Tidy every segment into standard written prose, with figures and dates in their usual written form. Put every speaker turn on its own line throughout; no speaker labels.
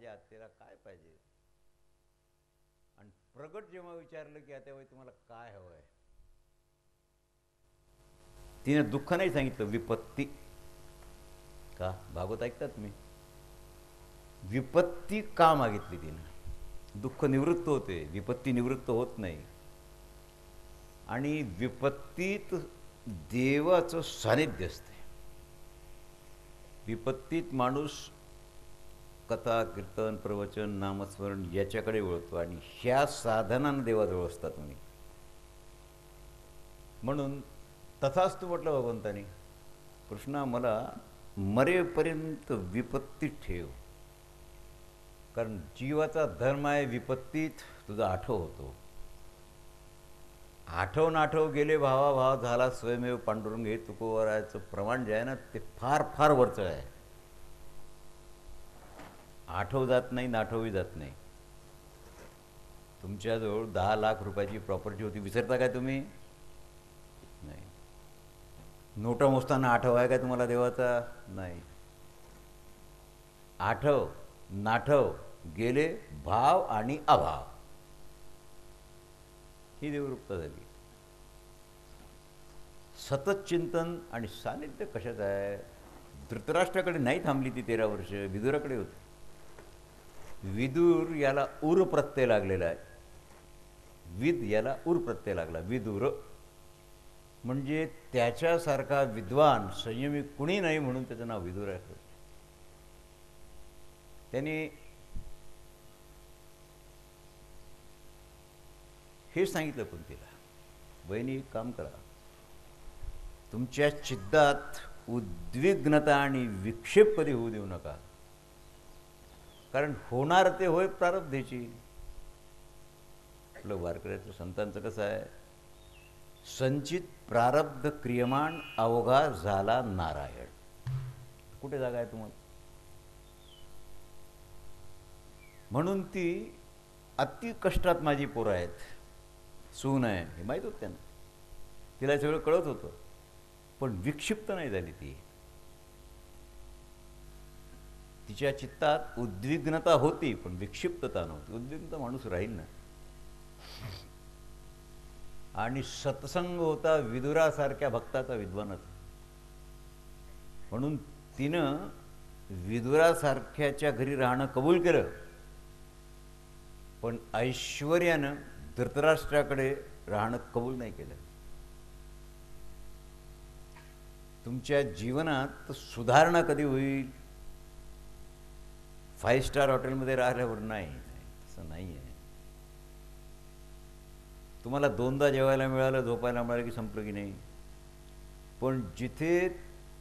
माझ्या आत्याला काय पाहिजे. आणि प्रगट जेव्हा विचारलं की आता वय तुम्हाला काय हवं आहे, तिने दुःख नाही सांगितलं, विपत्ती. का भागवत ऐकतात मी, विपत्ती का मागितली तिनं. दुःख निवृत्त होते, विपत्ती निवृत्त होत नाही. आणि विपत्तीत देवाचं सानिध्य असते. विपत्तीत माणूस कथा कीर्तन प्रवचन नामस्मरण याच्याकडे वळतो आणि ह्या साधनानं देवाजवळ असता तुम्ही. म्हणून तथास्तु म्हटलं भगवंतानी, कृष्णा मला मरेपर्यंत विपत्तीत ठेव. कारण जीवाचा धर्म आहे विपत्तीत तुझा आठव होतो. आठव नाठव गेले भावा भाव झाला स्वयमेव पांडुरंग, हे तुकोबरायचं प्रमाण जे आहे ना ते फार फार वरचं आहे. आठव जात नाही, नाठवही जात नाही. तुमच्याजवळ 10 लाख रुपयाची प्रॉपर्टी होती, विसरता काय तुम्ही? नाही. नोटा मोजताना आठव आहे काय तुम्हाला देवाचा? नाही. आठव नाठव गेले भाव आणि अभाव, ही देवरूपता झाली. सतत चिंतन आणि सानिध्य कशाचं आहे? धृतराष्ट्राकडे नाही थांबली ती 13 वर्ष, विदुराकडे होती. विदूर याला उर प्रत्यय लागलेला आहे. विद याला उर प्रत्यय लागला, विदुर. म्हणजे त्याच्यासारखा विद्वान संयमी कुणी नाही, म्हणून त्याचं नाव विदुर आहे. त्यांनी हे सांगितलं कुंतीला, बहिणी एक काम करा, तुमच्या चित्तात उद्विग्नता आणि विक्षेप कधी होऊ देऊ नका. कारण होणार ते होय प्रारब्धेची. आपलं वारकऱ्याचं संतांचं कसं आहे, संचित प्रारब्ध क्रियमाण अवघा झाला नारायण. कुठे जागा आहे तुम्हाला? म्हणून ती अति कष्टात माझी पोरं आहेत, सून आहे हे माहीत होतं त्यांना, तिला सगळं कळत होतं, पण विक्षिप्त नाही झाली ती. तिच्या चित्तात उद्विग्नता होती पण विक्षिप्तता नव्हती. उद्विग्नता माणूस राहील ना. आणि सत्संग होता विदुरासारख्या भक्ताचा, विद्वानाचा. म्हणून तिनं विदुरासारख्याच्या घरी राहणं कबूल केलं, पण ऐश्वर्यानं धृतराष्ट्राकडे राहणं कबूल नाही केलं. तुमच्या जीवनात सुधारणा कधी होईल? 5 स्टार हॉटेलमध्ये राहिल्यावर नाही, तसं नाही आहे. तुम्हाला 2दा जेवायला मिळालं, झोपायला मिळालं की संपलं की नाही. पण जिथे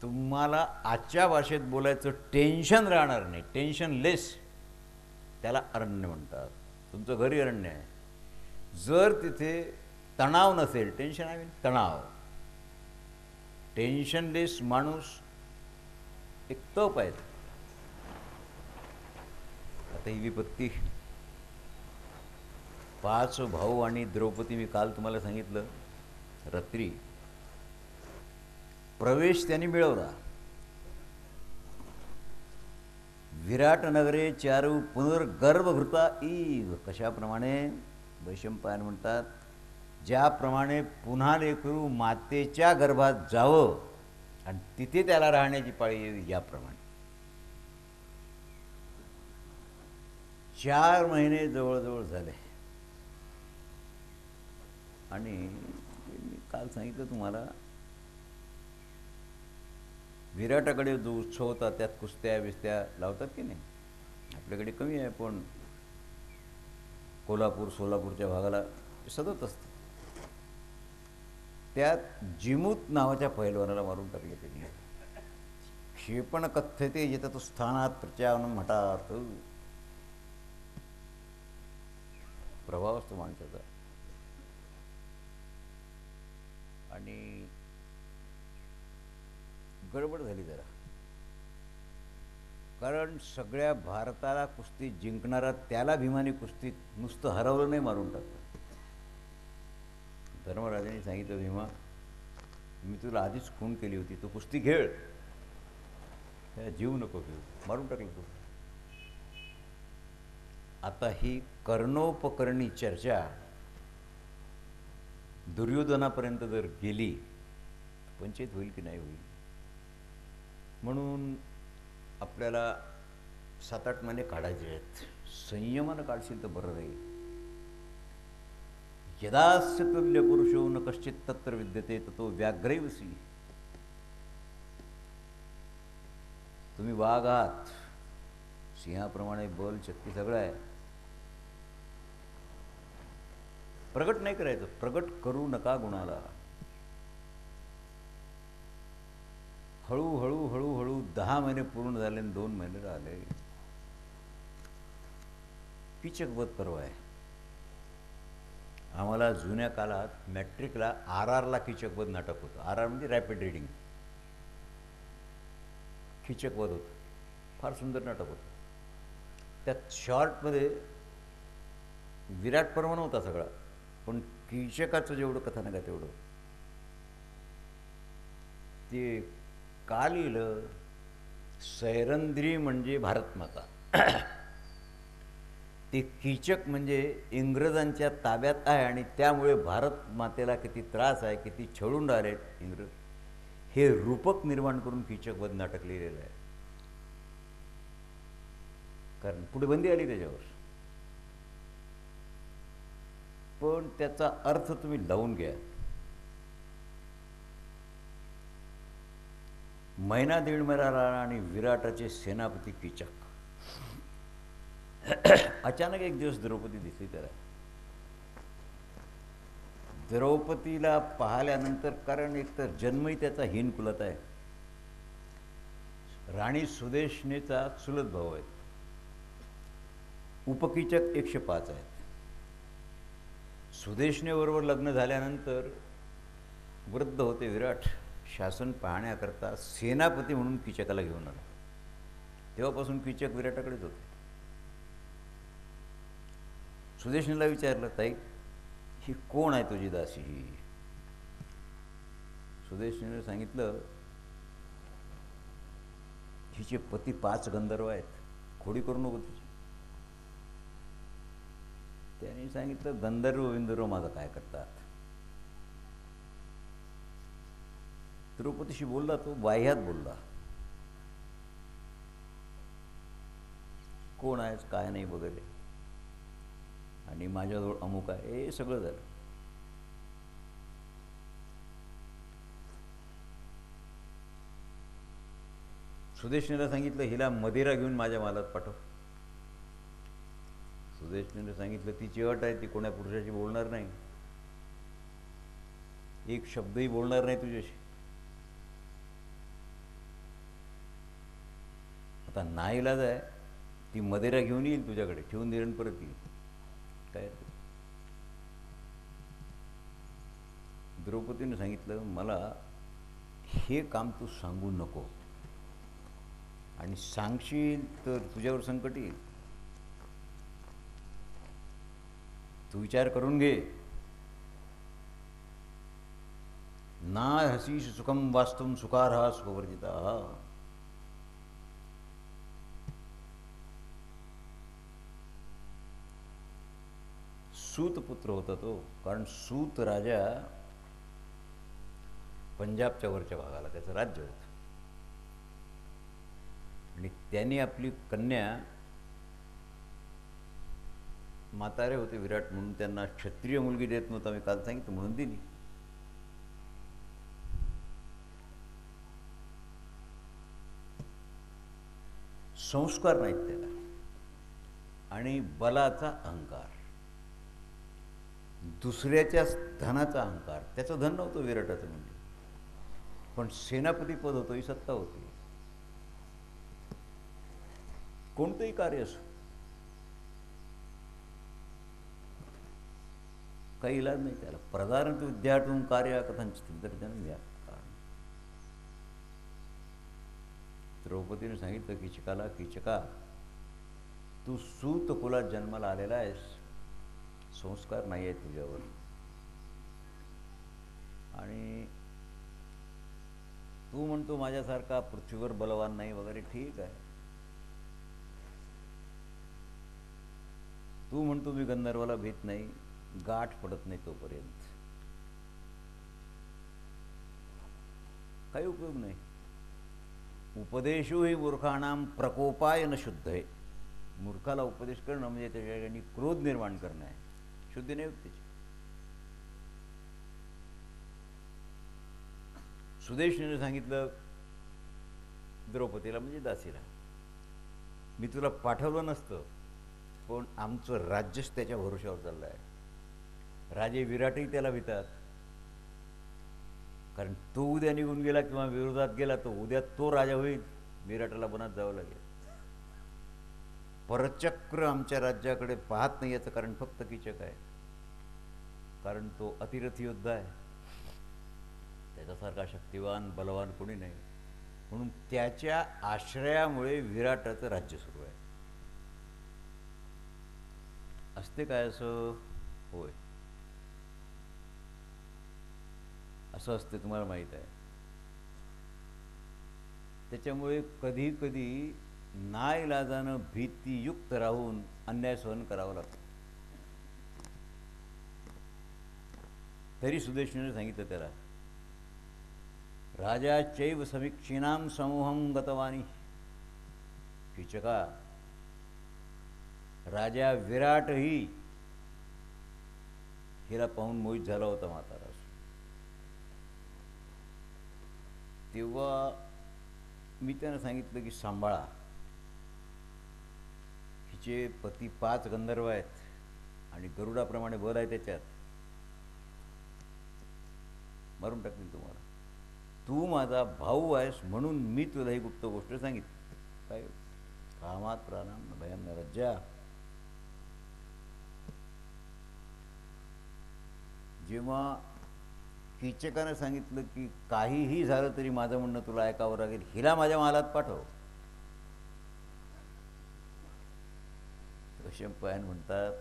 तुम्हाला आजच्या भाषेत बोलायचं टेन्शन राहणार नाही, टेन्शन लेस, त्याला अरण्य म्हणतात. तुमचं घरी अरण्य आहे. जर तिथे तणाव नसेल, टेन्शन आहे तणाव, टेन्शनलेस माणूस एक तप आहे. आता ही विपत्ती, 5 भाऊ आणि द्रौपदी, मी काल तुम्हाला सांगितलं रात्री, प्रवेश त्यांनी मिळवला. विराट नगरे चारू पुनर्गर्भघृता इव, कशाप्रमाणे वैशंपायन म्हणतात, ज्याप्रमाणे पुन्हा लेकरू मातेच्या गर्भात जावं आणि तिथे त्याला राहण्याची पाळी येईल, याप्रमाणे 4 महिने जवळजवळ झाले. आणि मी काल सांगितलं तुम्हाला, विराटाकडे जो उत्सव होता त्यात कुस्त्या बिस्त्या लावतात की नाही. आपल्याकडे कमी आहे, पण कोल्हापूर सोलापूरच्या भागाला सतत असतं. त्यात जिमूत नावाच्या पैलवानाला मारून टाकले त्यांनी. क्षेपण कथ्यते येतात स्थानात प्रत्यावनं मठात, प्रभाव असतो माणसाचा. आणि गडबड झाली जरा, कारण सगळ्या भारताला कुस्ती जिंकणारा त्याला भीमानी कुस्तीत नुसतं हरवलं नाही, मारून टाकलं. धर्मराजांनी सांगितलं, भीमा मी तुला आधीच खून केली होती, तू कुस्ती खेळ, त्या जीव नको घेऊ. मारून टाकलं तो. आता ही कर्णोपकरणी चर्चा दुर्योधनापर्यंत जर गेली पंचायत होईल की नाही होईल. म्हणून आपल्याला 7-8 महिने काढायचे आहेत. संयमानं काढशील तर बरं राहील. यदास्य तुल्य पुरुषो न कश्चित तत्र विद्यते ततो व्याघ्रैवसी. तुम्ही वाघ आहात, सिंहाप्रमाणे बल शक्ती सगळं आहे. प्रगट नाही करायचं, प्रगट करू नका गुणाला. हळूहळू हळूहळू 10 महिने पूर्ण झाले आणि 2 महिने राहिले. कीचकवध पर्व आहे. आम्हाला जुन्या काळात मॅट्रिकला RRला कीचकवध नाटक होतं. RR म्हणजे रॅपिड रीडिंग. कीचकवध होतं, फार सुंदर नाटक होतं. त्यात शॉर्टमध्ये विराट पर्व नव्हता सगळा, पण कीचकाचं जेवढं कथानक आहे तेवढं ते का लिहिलं. सैरंध्री म्हणजे भारतमाता, ते कीचक म्हणजे इंग्रजांच्या ताब्यात आहे आणि त्यामुळे भारत मातेला किती त्रास आहे, किती छळून राहिले इंग्रज, हे रूपक निर्माण करून कीचकवध नाटक लिहिलेलं आहे. कारण पुढे बंदी आली त्याच्यावर. पण त्याचा अर्थ तुम्ही लावून घ्या. महिना 1.5 महिना राहिला आणि विराटाचे सेनापती कीचक. अचानक एक दिवस द्रौपदी दिसली त्याला. द्रौपदीला पाहिल्यानंतर, कारण एकतर जन्मही त्याचा हीन कुलत आहे, राणी सुदेशनेचा चुलत भाऊ आहे, उपकीचक 105 आहेत. सुदेशनेबरोबर लग्न झाल्यानंतर वृद्ध होते विराट. शासन पाहण्याकरता सेनापती म्हणून कीचकाला घेऊन आला. तेव्हापासून कीचक विराटाकडेच होते. सुदेशनेला विचारलं, ताई ही कोण आहे तुझी दासी? सुदेशनेने सांगितलं, हिचे पती 5 गंधर्व आहेत, खोडी करू नको तुझी. त्याने सांगितलं, गंधर्व विंधर्व माझं काय करतात? द्रौपदीशी बोलला तो, बाह्यात बोलला, कोण आहेस काय नाही वगैरे, आणि माझ्याजवळ अमुक आहे, हे सगळं झालं. सुदेशनेला सांगितलं, हिला मदिरा घेऊन माझ्या महालात पाठव. सुदेशनेने सांगितलं, तिची अट आहे, ती कोण्या पुरुषाशी बोलणार नाही, एक शब्दही बोलणार नाही तुझ्याशी. आता नाईलाज आहे, ती मदिरा घेऊन येईल तुझ्याकडे, ठेवून देईल परत येईल. काय द्रौपदीने सांगितलं, मला हे काम तू सांगू नको, आणि सांगशील तर तुझ्यावर संकट येईल. तू विचार करून घे. ना हसीश सुखम वास्तुम सुखारहा सुखवर्जिता. सूत पुत्र होता तो, कारण सूत राजा पंजाबच्या वरच्या भागाला त्याचं राज्य होतं, आणि त्यांनी आपली कन्या, म्हातारे होते विराट म्हणून, त्यांना क्षत्रिय मुलगी देत नव्हता, मी काल सांगितलं, म्हणून दिली. संस्कार नाहीत त्याला, आणि बलाचा अहंकार, दुसऱ्याच्या धनाचा अहंकार. त्याचं धन नव्हतं विराटाचं म्हणजे, पण सेनापती पद होतं, ही सत्ता होती. कोणतंही कार्य असो, काही इलाज नाही त्याला. प्रधानत विद्यार्थून कार्य कथांचित विद्यार्थ्यांना घ्या. द्रौपदीने सांगितलं कीचकाला, कीचका तू सूत कुलात जन्माला आलेला आहेस, संस्कार नाही आहेत तुझ्यावर, आणि तू म्हणतो माझ्यासारखा पृथ्वीवर बलवान नाही वगैरे, ठीक आहे, तू म्हणतो मी गंधर्वाला भीत नाही, गाठ पडत नाही तोपर्यंत काही उपयोग नाही. उपदेशो ही मूर्खाणाम प्रकोपाय न शुद्ध आहे. मूर्खाला उपदेश करणं म्हणजे त्याच्या ठिकाणी क्रोध निर्माण करणं आहे, शुद्धी नाही होत त्याची. सुदेशने सांगितलं द्रौपदीला म्हणजे दासीला, मी तुला पाठवलं नसतं, पण आमचं राज्यच त्याच्या भरोश्यावर चाललं आहे. राजे विराटही त्याला भितात, कारण तो उद्या निघून गेला किंवा विरोधात गेला तर उद्या तो राजा होईल, विराटाला बनात जावं लागेल. परचक्र आमच्या राज्याकडे पाहत नाही याचं कारण फक्त कीचक आहे, कारण तो अतिरथी योद्धा आहे, त्याच्यासारखा शक्तिवान बलवान कोणी नाही. म्हणून त्याच्या आश्रयामुळे विराटाचं राज्य सुरू आहे. असते काय असं? होय, असं असते, तुम्हाला माहीत आहे. त्याच्यामुळे कधी कधी नाईलाजानं भीतीयुक्त राहून अन्याय सहन करावा लागतो. तरी सुदेशने सांगितलं त्याला, राजा चैव समीक्षीणाम समूहम गतवानी. कीचका, राजा विराटही हिला पाहून मोहित झाला होता म्हातारा. तेव्हा मी त्यांना सांगितलं की सांभाळा, हिचे पती 5 गंधर्व आहेत आणि गरुडाप्रमाणे बल आहे त्याच्यात, मारून टाकतील तुम्हाला. तू माझा भाऊ आहेस म्हणून मी तुला ही गुप्त गोष्ट सांगितली. काय कामात प्राणाम भयान रज्जा. जेव्हा कीचकानं सांगितलं की काहीही झालं तरी माझं म्हणणं तुला ऐकावं लागेल, हिला माझ्या महालात पाठव, वैशंपायन म्हणतात,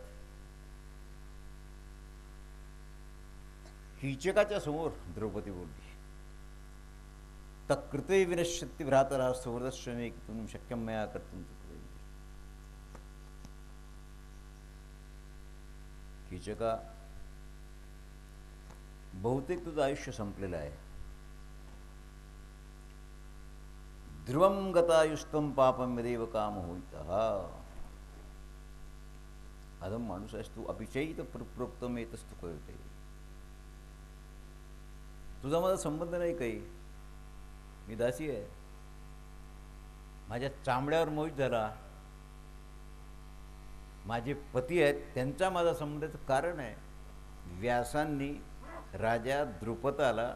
कीचकाच्या समोर द्रौपदी बोलली, तत्कृते विनश्यती भ्रातरा सुहृदश्रमे तुम शक्यम मया कर्तुम. कीचका, बहुतेक तुझं आयुष्य संपलेलं आहे. ध्रुवम गतायुस्तम पापम यदेव काम होईतः. अधम माणूस आहेस तू, अभिचयित प्रोक्तम येतस्तु कळते. तुझा माझा संबंध नाही काही, मी दासी आहे, माझ्या चामड्यावर मोहित झाला, माझे पती आहेत, त्यांचा माझा संबंधाचं कारण आहे. व्यासांनी राजा द्रुपदाला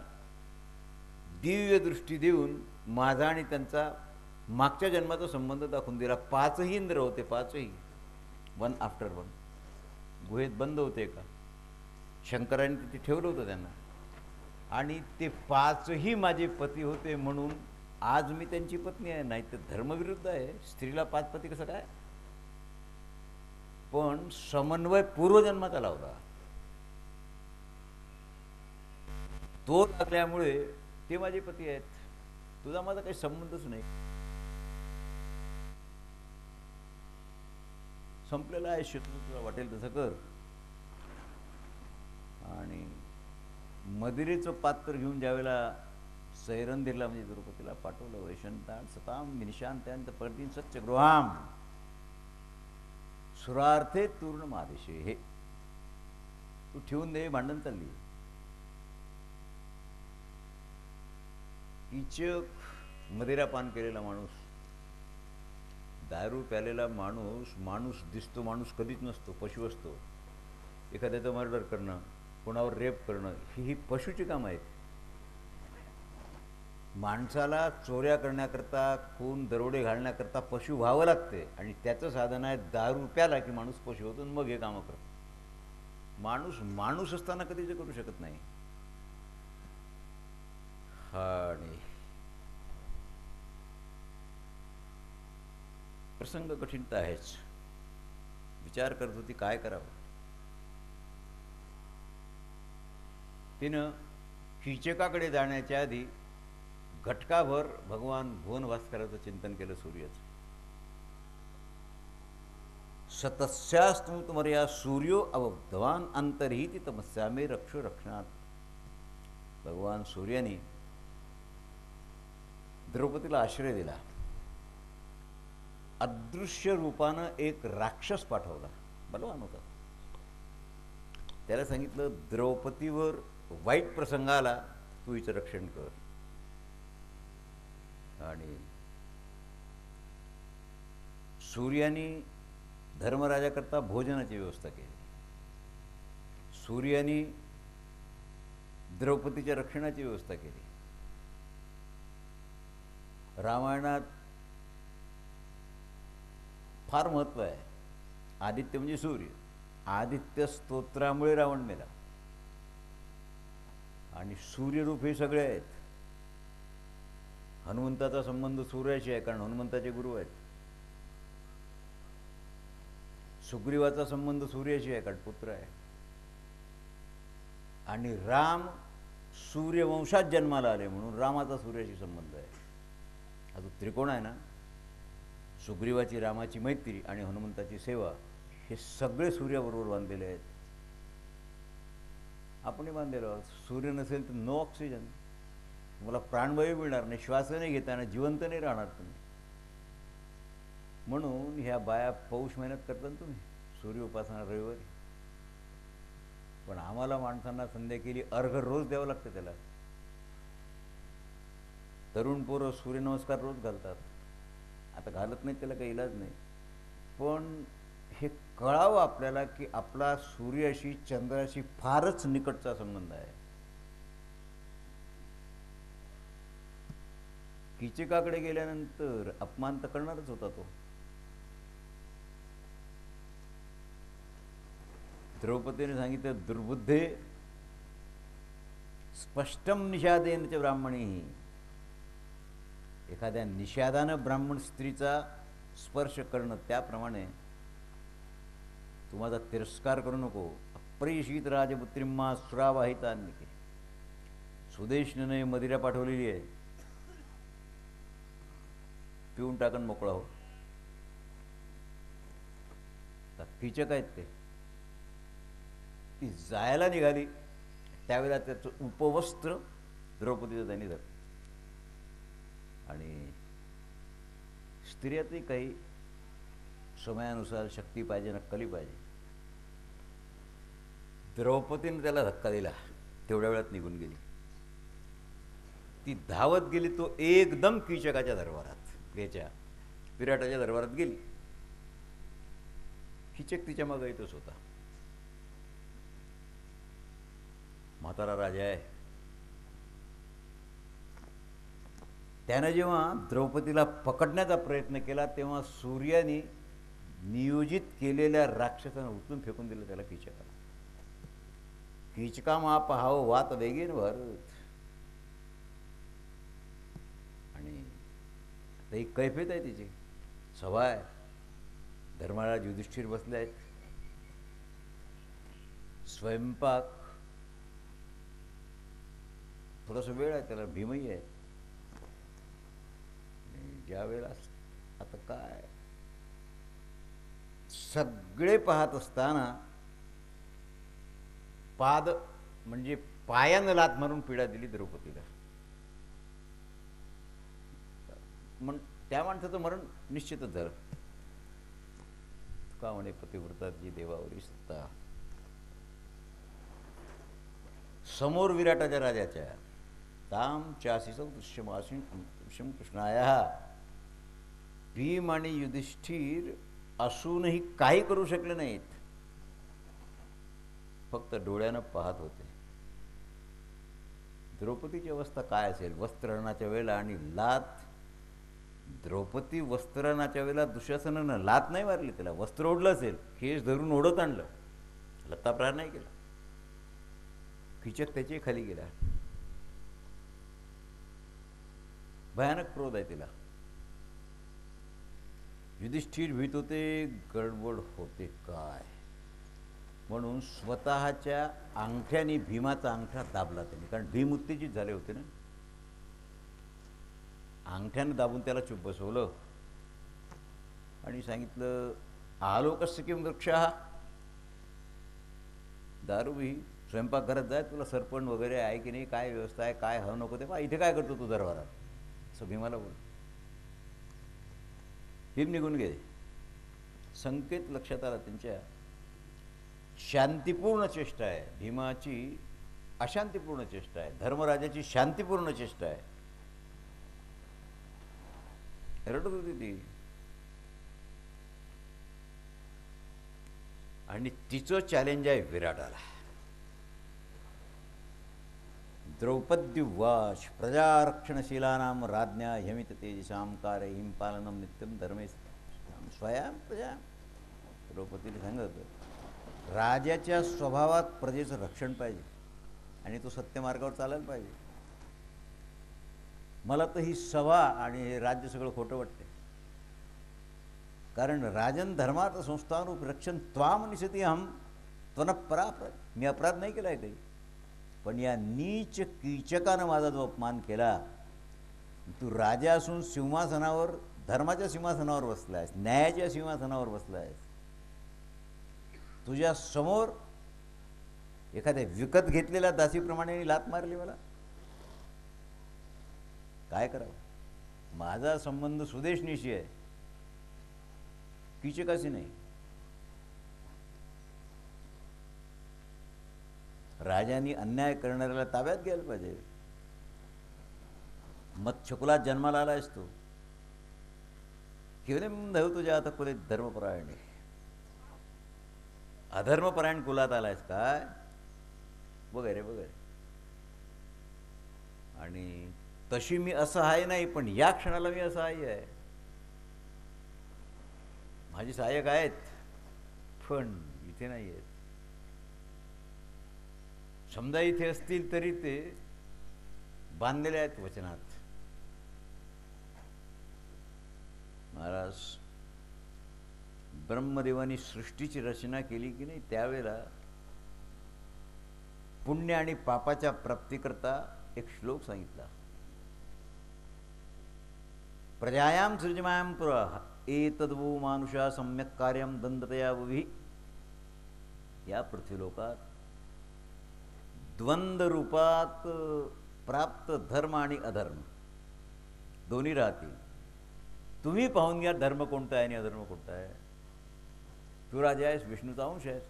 दिव्य दृष्टी देऊन माझा आणि त्यांचा मागच्या जन्माचा संबंध दाखवून दिला. 5ही इंद्र होते, 5ही, 1 आफ्टर 1 गुहेत बंद होते का, शंकरांनी तिथे ठेवलं होतं त्यांना, आणि ते 5ही माझे पती होते म्हणून आज मी त्यांची पत्नी आहे. नाही तर धर्मविरुद्ध आहे, स्त्रीला 5 पती कसं काय. पण समन्वय पूर्वजन्माचा लावला, तो लागल्यामुळे ते माझे पती आहेत. तुझा माझा काही संबंधच नाही, संपलेला आहे. तुला वाटेल तसं कर. आणि मदिरेचं पात्र घेऊन ज्यावेळेला सैरंधीला म्हणजे द्रौपदीला पाठवलं, वैशंतान सताम विनिशांत्यांत परतीन सत्यगृहाम सुरार्थे तूर्ण मादेशे. हे तू ठेवून दे, भांडण चालली. कीचक मदिरापान केलेला माणूस, दारू प्यालेला माणूस, माणूस दिसतो, माणूस कधीच नसतो, पशु असतो. एखाद्याचं मर्डर करणं, कोणावर रेप करणं, ही पशुची कामं आहेत. माणसाला चोऱ्या करण्याकरता, खून दरोडे घालण्याकरता पशु व्हावं लागते, आणि त्याचं साधन आहे दारू प्याला की माणूस पशु होतो, मग हे कामं करतो. माणूस माणूस असताना कधीच करू शकत नाही. आणि प्रसंग कठीण तर आहेच. विचार करत होती काय करावं. तिनं कीचकाकडे जाण्याच्या आधी घटकाभर भगवान भुवन भास्कराचं चिंतन केलं, सूर्याचं. सतस्यास्तु तुमर्या सूर्यो अवधवान अंतर्हित तमस्या में रक्षो रक्षणात. भगवान सूर्याने द्रौपदीला आश्रय दिला. अदृश्य रूपानं एक राक्षस पाठवला, बलवान होता. त्याला सांगितलं द्रौपदीवर वाईट प्रसंग आला, तू हिचं रक्षण कर. आणि सूर्याने धर्मराजाकरता भोजनाची व्यवस्था केली. सूर्याने द्रौपदीच्या रक्षणाची व्यवस्था केली. रामायणात फार महत्त्व आहे. आदित्य म्हणजे सूर्य. आदित्य स्तोत्रामुळे रावण मेला. आणि सूर्यरूप हे सगळे आहेत. हनुमंताचा संबंध सूर्याशी आहे, कारण हनुमंताचे गुरु आहेत. सुग्रीवाचा संबंध सूर्याशी आहे, कारण पुत्र आहे. आणि राम सूर्यवंशात जन्माला आले म्हणून रामाचा सूर्याशी संबंध आहे. हा जो त्रिकोण आहे ना, सुग्रीवाची रामाची मैत्री आणि हनुमंताची सेवा, हे सगळे सूर्याबरोबर बांधलेले आहेत. आपणही बांधलेलो आहोत. सूर्य नसेल तर नो ऑक्सिजन, तुम्हाला प्राणवायू मिळणार नाही, श्वास नाही घेताना जिवंत नाही राहणार तुम्ही. म्हणून ह्या बाया पौष महिन्यात करतात तुम्ही सूर्य उपासना रविवारी. पण आम्हाला माणसांना संध्याकाळी अर्घ रोज द्यावं लागतं त्याला. तरुण पोरं सूर्यनमस्कार रोज घालतात. आता घालत नाहीत, त्याला काही इलाज नाही. पण हे कळावं आपल्याला की आपला सूर्याशी चंद्राशी फारच निकटचा संबंध आहे. कीचकाकडे गेल्यानंतर अपमान तर करणारच होता तो. द्रौपदीने सांगितलं दुर्बुद्धे स्पष्टम निषादेन च ब्राह्मणी. एखाद्या निषादानं ब्राह्मण स्त्रीचा स्पर्श करणं, त्याप्रमाणे तू माझा तिरस्कार करू नको. अप्रेषित राजपुत्रीम्मा सुरावाहितान्निके. सुदेशने मदिरा पाठवलेली आहे, पिऊन टाकून मोकळा हो. कीचक आहेत ते. ती जायला निघाली त्यावेळेला त्याचं उपवस्त्र द्रौपदीचं त्यांनी धरलं. आणि स्त्रियातही काही समयानुसार शक्ती पाहिजे, नक्कली पाहिजे. द्रौपदीने त्याला धक्का दिला, तेवढ्या वेळात निघून गेली. ती धावत गेली, तो एकदम कीचकाच्या दरबारात, याच्या विराटाच्या दरबारात गेली. कीचक तिच्या मागे येतच होता. म्हातारा राजा आहे. त्यानं जेव्हा द्रौपदीला पकडण्याचा प्रयत्न केला तेव्हा सूर्याने नियोजित केलेल्या राक्षसानं उचलून फेकून दिलं त्याला कीचकाला. कीचका मा पहाव वात वेगेन भरत. आणि आता ही कैफियत आहे तिची, सभा आहे. धर्मराज युधिष्ठिर बसले आहेत. स्वयंपाक थोडासा वेळ आहे त्याला, भीमही आहे. ज्या वेळेला आता काय सगळे पाहत असताना पाद म्हणजे पायानं लात मारून पीडा दिली द्रौपदीला. मग त्या माणसाचं मरण निश्चितच झालं. का म्हणे पतिव्रताची देवावरी सत्ता. समोर विराटाच्या राजाच्या ताम चासीसौ दृश्यमासीम कृष्णाया. भीम आणि युधिष्ठिर असूनही काही करू शकले नाहीत, फक्त डोळ्यानं पाहत होते. द्रौपदीची अवस्था काय असेल वस्त्रहरणाच्या वेळेला. आणि लात, द्रौपदी वस्त्रहरणाच्या वेळेला दुःशासनानं लात नाही मारली, त्याला वस्त्र ओढलं असेल, केस धरून ओढत आणलं, लत्ताप्रहार नाही केला. कीचक त्याची खाली गेला. भयानक क्रोध आहे तिला. युधिष्ठिर भीत होते, गडबड होते काय म्हणून स्वतःच्या अंगठ्याने भीमाचा अंगठा दाबला त्याने, कारण भीम उत्तेजित झाले होते ना. अंगठ्यानं दाबून त्याला चुप बसवलं आणि सांगितलं आलोकस्य किं वृक्षः, दारू बी स्वयंपाक करत जाय, तुला सरपण वगैरे आहे की नाही, काय व्यवस्था आहे, काय हवं नको ते पहा, इथे काय करतो तू दरबारात, असं भीमाला बोल. भीम निघून गेले. संकेत लक्षात आला त्यांच्या. शांतिपूर्ण चेष्टा आहे भीमाची, अशांतिपूर्ण चेष्टा आहे. धर्मराजाची शांतिपूर्ण चेष्टा आहे. रडत होती ती. आणि तिचं चॅलेंज आहे विराटाला. द्रौपद्युवाच प्रजारक्षणशीलानां राज्ञा यमित तेजसां कार्यहिं पालनं नित्यं धर्मे स्वयं प्रजा. द्रौपदीने सांगितलं राजाच्या स्वभावात प्रजेचं रक्षण पाहिजे आणि तो सत्यमार्गावर चालायला पाहिजे. मला तर ही सभा आणि हे राज्य सगळं खोटं वाटते. कारण राजन धर्मात संस्थानरूप रक्षण त्वाम निसती हम त्वनपरापराध. मी अपराध नाही केला आहे काही, पण या नीच कीचकानं माझा जो अपमान केला. तू राजा असून सिंहासनावर, धर्माच्या सिंहासनावर बसला आहेस, न्यायाच्या सिंहासनावर बसला आहेस. तुझ्या समोर एखाद्या विकत घेतलेल्या दासीप्रमाणे लात मारली. मला काय करावं. माझा संबंध सुदेशनीशी आहे, कीचकाशी नाही. राजांनी अन्याय करणाऱ्याला ताब्यात घ्यायला पाहिजे. मत्स्यकुलात जन्माला आला असतो. केवलम धव तुझ्या आता कुले धर्मपरायण, अधर्मपरायण कुलात आलायस काय वगैरे वगैरे. आणि तशी मी असहाय्य नाही, पण या क्षणाला मी असहाय्य आहे. माझी सहाय्यक आहेत पण इथे नाही आहेत. समजा इथे असतील तरी ते बांधलेले आहेत वचनात. महाराज ब्रह्मदेवानी सृष्टीची रचना केली की नाही, त्यावेळेला पुण्य आणि पापाच्या प्राप्तीकरता एक श्लोक सांगितला. प्रजायां सृजमायां पुरा एतद्वो मानुषा सम्यक कार्यं दंडतया वुभि. या पृथ्वीलोकात द्वंद्व रूपात प्राप्त धर्म आणि अधर्म दोन्ही राहतील. तुम्ही पाहून घ्या धर्म कोणता आहे आणि अधर्म कोणता आहे. तू राजा आहेस, विष्णूचा अंश आहेस,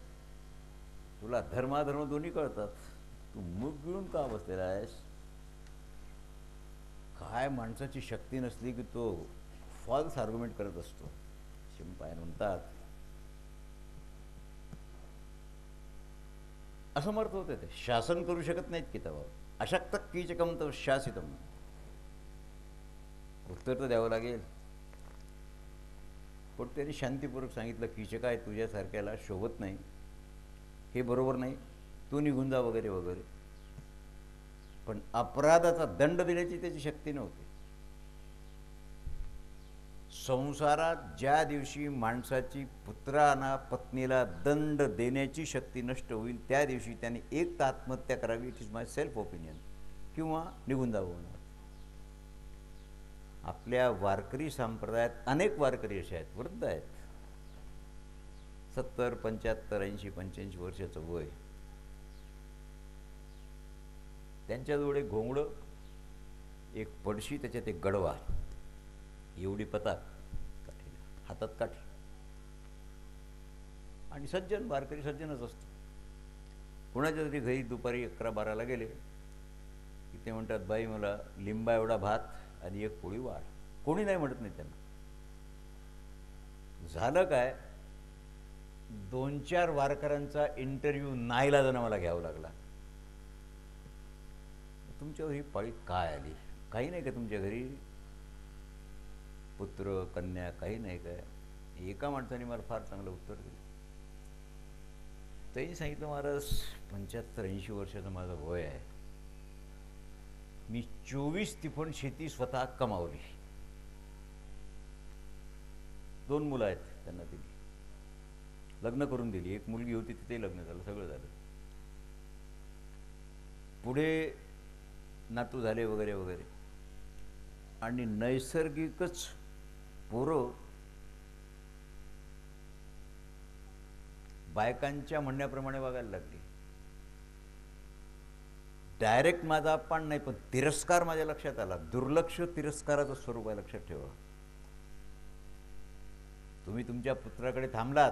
तुला धर्माधर्म दोन्ही कळतात. तू मूग गिळून का बसलेला आहेस. काय माणसाची शक्ती नसली की तो फॉल्स आर्ग्युमेंट करत असतो. शिंपायन म्हणतात असमर्थ होते ते, शासन करू शकत नाहीत किताबावर. अशक्त कीचकम तर शासितम. उत्तर तर द्यावं लागेल. पण त्यांनी शांतीपूर्वक सांगितलं कीचक आहे, तुझ्यासारख्याला शोभत नाही, हे बरोबर नाही, तू निघून जा वगैरे वगैरे. पण अपराधाचा दंड देण्याची त्याची शक्ती नव्हती. संसारात ज्या दिवशी माणसाची पुत्रांना पत्नीला दंड देण्याची शक्ती नष्ट होईल, त्या दिवशी त्याने एक तर आत्महत्या करावी. It is my self opinion. किंवा निघून जावं. आपल्या वारकरी संप्रदायात अनेक वारकरी असे आहेत, वृद्ध आहेत, 70, 75, 80, 85 वर्षाचं वय. त्यांच्याजवळ एक घोंगडं, एक पडशी, त्याच्यात एक गडवा, एवढी पताक काठीला, हातात काठी. आणि सज्जन, वारकरी सज्जनच असतो. कुणाच्या तरी घरी दुपारी 11-12ला गेले की ते म्हणतात, बाई मला लिंबा एवढा भात आणि एक पोळी वाढ. कोणी नाही म्हणत नाही त्यांना. झालं काय, 2-4 वारकऱ्यांचा इंटरव्ह्यू नाईलाजानं मला घ्यावा लागला. तुमच्यावर ही पाळी काय आली, काही नाही का तुमच्या घरी, पुत्र कन्या काही नाही काय. एका माणसाने मला फार चांगलं उत्तर दिलं. त्यांनी सांगितलं, महाराज 75-80 वर्षाचं माझं वय आहे, मी 24 तिफण शेती स्वतः कमावली. 2 मुलं आहेत, त्यांना दिली, लग्न करून दिली. एक मुलगी होती, तिथे लग्न झालं, सगळं झालं. पुढे नातू झाले वगैरे वगैरे. आणि नैसर्गिकच पोरं बायकांच्या म्हणण्याप्रमाणे वागायला लागली. डायरेक्ट माझा अपमान नाही, पण तिरस्कार माझ्या लक्षात आला. दुर्लक्ष तिरस्काराचं स्वरूप आहे, लक्षात ठेवा. तुम्ही तुमच्या पुत्राकडे थांबलात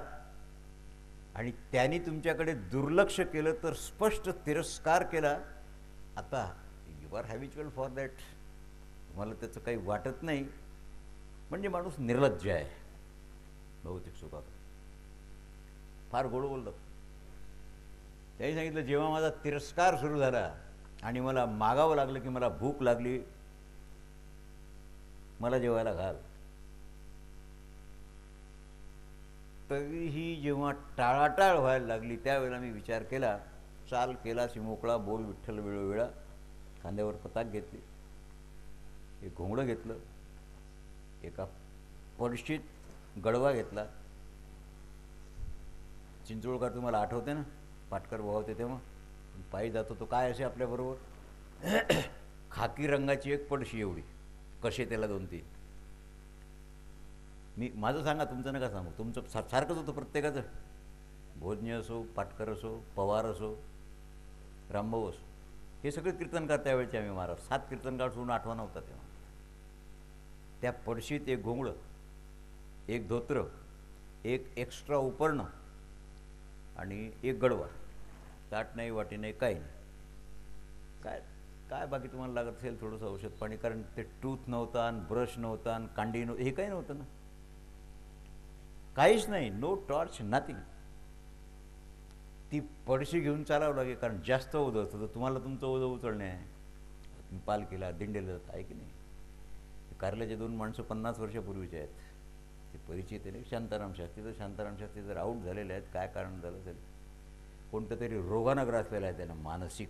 आणि त्यांनी तुमच्याकडे दुर्लक्ष केलं तर स्पष्ट तिरस्कार केला. आता you are habitual for that, तुम्हाला त्याचं काही वाटत नाही, म्हणजे माणूस निर्लज्ज आहे भौतिक सुखात. फार गोड बोललं. त्यांनी सांगितलं, जेव्हा माझा तिरस्कार सुरू झाला आणि मला मागावं लागलं की मला भूक लागली, मला जेवायला घाल, तरीही जेव्हा टाळाटाळ व्हायला लागली त्यावेळेला मी विचार केला, चाल केलाशी मोकळा, बोल विठ्ठल वेळोवेळा. खांद्यावर पताक घेतली, एक घोंगडं घेतलं, एका पडशीत गडवा घेतला. चिंचोळकर तुम्हाला आठवते ना, पाटकर होते तेव्हा पायी जातो तो काय असे आपल्याबरोबर खाकी रंगाची एक पडशी एवढी, कसे त्याला 2-3. मी माझं सांगा, तुमचं नका सांगू. तुमचं सारखंच होतं प्रत्येकाचं. भोजनी असो, पाटकर असो, पवार असो, रामभाऊ असो, हे सगळे कीर्तनकार त्यावेळेचे आम्ही महाराज. 7 कीर्तनकार सोडून 8वा नव्हता तेव्हा. त्या पडशीत एक घोंगडं, एक धोत्र, एक एक्स्ट्रा उपरणं आणि एक गडवा. ताट नाही, वाटी नाही, काही नाही. काय काय बाकी तुम्हाला लागत असेल थोडंसं औषध पाणी, कारण ते टूथ नव्हता आणि ब्रश नव्हता आणि कांडी नव्हतं, हे काही नव्हतं ना, काहीच नाही. No torch, nothing. ती पडशी घेऊन चालावं लागेल, कारण जास्त ओझं असतं तर तुम्हाला तुमचं ओझं उचलणे आहे. तुम्ही पालखीला दिंडेला जात आहे की नाही. कारल्याचे 2 माणसं 50 वर्षापूर्वीचे आहेत, ते परिचित आहे. शांताराम शास्त्री, तर शांताराम शास्त्री जर आऊट झालेले आहेत, काय कारण झालं असेल, कोणतं तरी रोगानं ग्रासलेलं आहे त्यांना, मानसिक.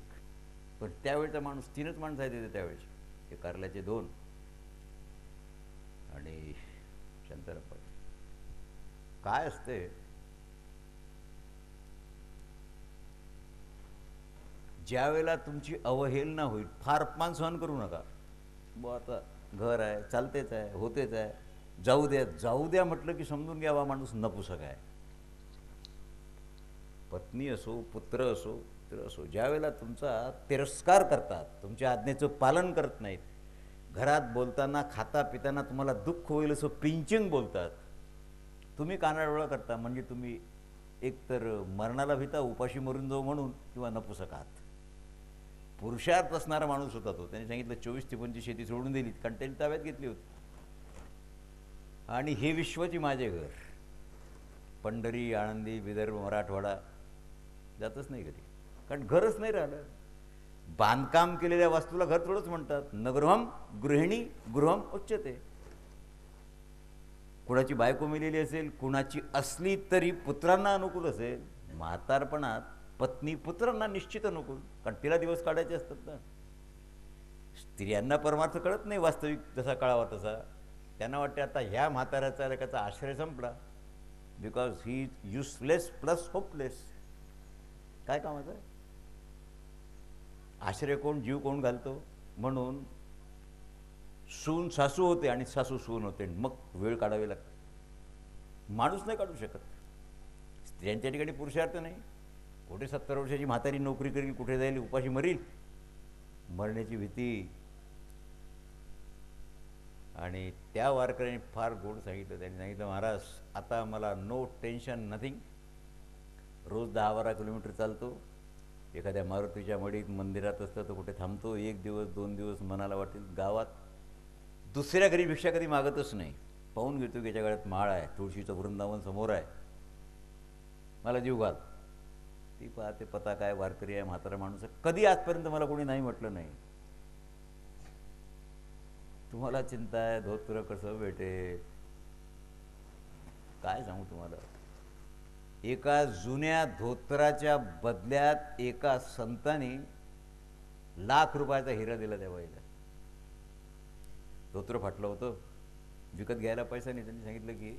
पण त्यावेळचा माणूस 3च माणसं आहेत तिथे त्यावेळेस, ते कारल्याचे 2 आणि शांताराम पाटील. काय असते, ज्या वेळेला तुमची अवहेलना होईल, फार अपमान सहन करू नका. बुवा आता घर आहे, चालतेच आहे, होतेच आहे, जाऊ द्या. जाऊ द्या म्हटलं की समजून घ्यावा माणूस नपुसक आहे. पत्नी असो, पुत्र असो, मित्र असो, ज्या वेळेला तुमचा तिरस्कार करतात, तुमच्या आज्ञेचं पालन करत नाहीत, घरात बोलताना, खाता पिताना तुम्हाला दुःख होईल असं पिंचिंग बोलतात, तुम्ही कानाडोळा करता, म्हणजे तुम्ही एकतर मरणाला भीता, उपाशी मरून जाऊ म्हणून, किंवा नपुसक आहात. पुरुषार्थ असणारा माणूस होता तो. त्याने सांगितलं 24 ते 25 शेती सोडून दिली, कारण त्यांनी ताब्यात घेतली होती. आणि हे विश्वाची माझे घर, पंढरी, आळंदी, विदर्भ, मराठवाडा जातच नाही कधी, कारण घरच नाही राहिलं. बांधकाम केलेल्या वास्तूला घर थोडंच म्हणतात. नगृहम गृहिणी गृहम उच्यते. कुणाची बायको मिलेली असेल, कुणाची असली तरी पुत्रांना अनुकूल असेल. म्हातारपणात पत्नी पुत्रांना निश्चित अनुकूल, कारण तिला दिवस काढायचे असतात ना. स्त्रियांना परमार्थ कळत नाही वास्तविक जसा कळावा तसा. त्यांना वाटते आता ह्या म्हाताऱ्याचा लेकाचा आश्रय संपला, because he is useless plus hopeless. काय कामाचं आहे? आश्रय कोण, जीव कोण घालतो? म्हणून सून सासू होते आणि सासू सून होते, मग वेळ काढावी लागते. माणूस नाही काढू शकत. स्त्रियांच्या ठिकाणी पुरुषार्थ नाही. कुठे 70 वर्षाची म्हातारी नोकरी करील, कुठे जाईल, उपाशी मरील, मरण्याची भीती. आणि त्या वारकऱ्यांनी फार गोड सांगितलं. त्यांनी सांगितलं, महाराज आता मला नो टेन्शन, नथिंग. रोज 10-12 किलोमीटर चालतो. एखाद्या मारुतीच्या मडीत, मंदिरात असतं तर कुठे थांबतो, 1 दिवस 2 दिवस मनाला वाटेल. गावात दुसऱ्या घरी भिक्षा कधी मागतच नाही. पाहून घेतो की याच्या गळ्यात माळ आहे, तुळशीचं वृंदावन समोर आहे, मला जीव घाल. ती पाहते पता काय, वारकरी आहे, म्हातारा माणूस आहे. कधी आजपर्यंत मला कोणी नाही म्हटलं नाही. तुम्हाला चिंता आहे धोत्र कसं भेटेल, काय सांगू तुम्हाला. एका जुन्या धोत्राच्या बदल्यात एका संतांनी लाख रुपयाचा हिरा दिला त्या बाईला. धोत्र फाटलं होतं, विकत घ्यायला पैसा नाही. त्यांनी सांगितलं की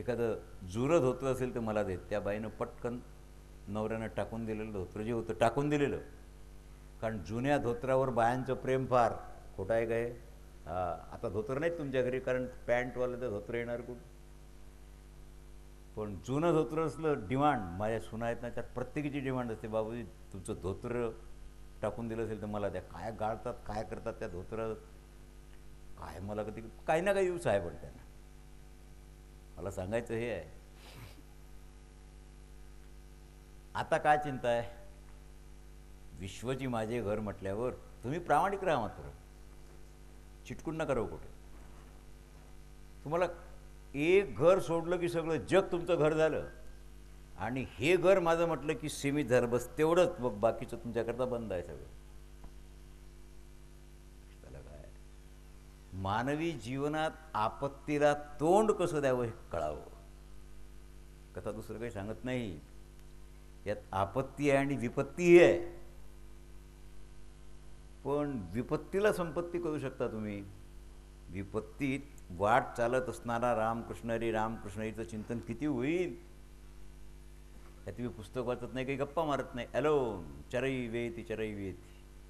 एखादं जुरं धोत्र असेल तर मला देत. त्या बाईनं पटकन नवऱ्यानं टाकून दिलेलं धोत्र जे होतं टाकून दिलेलं, कारण जुन्या धोत्रावर बायांचं प्रेम फार. खोटं आहे काय? आता धोत्र नाहीत तुमच्या घरी, कारण पॅन्टवालं तर धोत्र येणार कुठं. पण जुनं धोतर असलं डिमांड, माझ्या सुना आहेत ना त्यात प्रत्येकीची डिमांड असते, बाबूजी तुमचं धोतर टाकून दिलं असेल तर मला द्या. काय गाळतात काय करतात त्या धोतरात काय, मला कधी काही ना काही यूज आहे. पण त्यांना मला सांगायचं हे आहे, आता काय चिंता आहे, विश्वची माझे घर म्हटल्यावर तुम्ही प्रामाणिक राहा, मात्र चिटकून नका राहू कुठे. तुम्हाला एक घर सोडलं की सगळं जग तुमचं घर झालं, आणि हे घर माझं म्हटलं की सीमित झालं, बस तेवढंच. मग बाकीचं तुमच्याकरता बंद आहे सगळं. त्याला काय, मानवी जीवनात आपत्तीला तोंड कसं द्यावं हे कळावं. कथा दुसरं काही सांगत नाही. यात आपत्ती आहे आणि विपत्ती आहे, पण विपत्तीला संपत्ती करू शकता तुम्ही. विपत्तीत वाट चालत असणारा रामकृष्ण हरी रामकृष्ण हरीचं चिंतन किती होईल. त्या तुम्ही पुस्तक वाचत नाही, काही गप्पा मारत नाही. हॅलो चरई वेती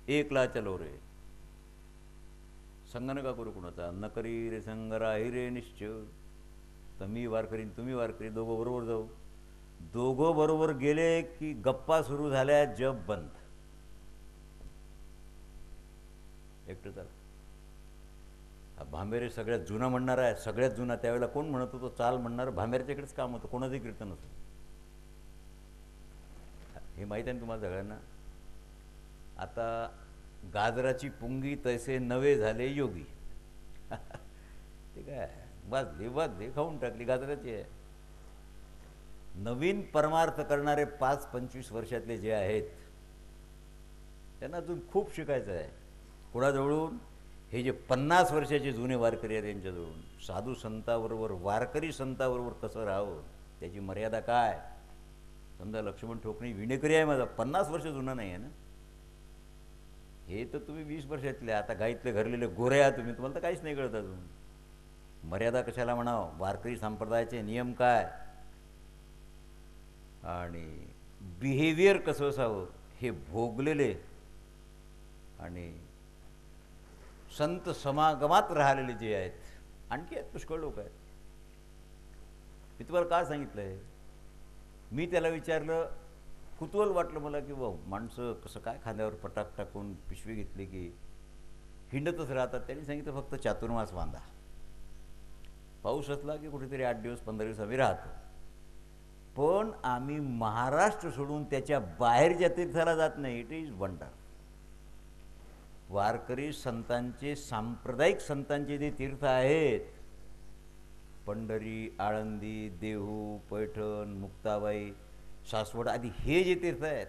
एकला चलो रे, संग नका करू कुणाचा, न करी रे संग राही रे निश्चय. तर मी वार करीन तुम्ही वार करी, दोघं बरोबर जाऊ. दोघं बरोबर गेले की गप्पा सुरू झाल्या, जब बंद. एकटं चाल. भांबेरे सगळ्यात जुना म्हणणार आहे, सगळ्यात जुना. त्यावेळेला कोण म्हणत होतं चाल म्हणणार, भांबेरच्याकडेच काम होतं, कोणाचंही कीर्तन असतं. हे माहीत आहे ना तुम्हाला सगळ्यांना. आता गाजराची पुंगी तैसे नवे झाले योगी. ते काय वाजली खाऊन टाकली, गाजराची आहे. नवीन परमार्थ करणारे 5-25 वर्षातले जे आहेत त्यांना अजून खूप शिकायचं आहे. कोणाजवळून? हे जे 50 वर्षाचे जुने वारकरी आहेत यांच्याजवळून. साधू संताबरोबर, वारकरी संताबरोबर कसं राहावं, त्याची मर्यादा काय. समजा लक्ष्मण ठोकणे विणेकरी आहे माझा, 50 वर्ष जुना नाही आहे ना. हे तर तुम्ही 20 वर्षातले, आता गाईतले घरलेले गोरे आहात तुम्ही, तुम्हाला तर काहीच नाही कळत अजून. मर्यादा कशाला म्हणावं, वारकरी संप्रदायाचे नियम काय, आणि बिहेवियर कसं असावं हे भोगलेले आणि संत समागमात राहिलेले जे आहेत, आणखी आहेत पुष्कळ लोक आहेत. मी तुम्हाला काय सांगितलं आहे, मी त्याला विचारलं, कुतूहल वाटलं मला की माणसं कसं काय खांद्यावर पटाक टाकून पिशवी घेतली की हिंडतच राहतात. त्यांनी सांगितलं फक्त चातुर्मास बांधा, पाऊस असला की कुठेतरी 8 दिवस 15 दिवस आम्ही राहतो, पण आम्ही महाराष्ट्र सोडून त्याच्या बाहेरच्या तीर्थाला जात नाही. It is wonder. वारकरी संतांचे, सांप्रदायिक संतांचे जे तीर्थ आहेत, पंढरी, आळंदी, देहू, पैठण, मुक्ताबाई, सासवड आदी हे जे तीर्थ आहेत,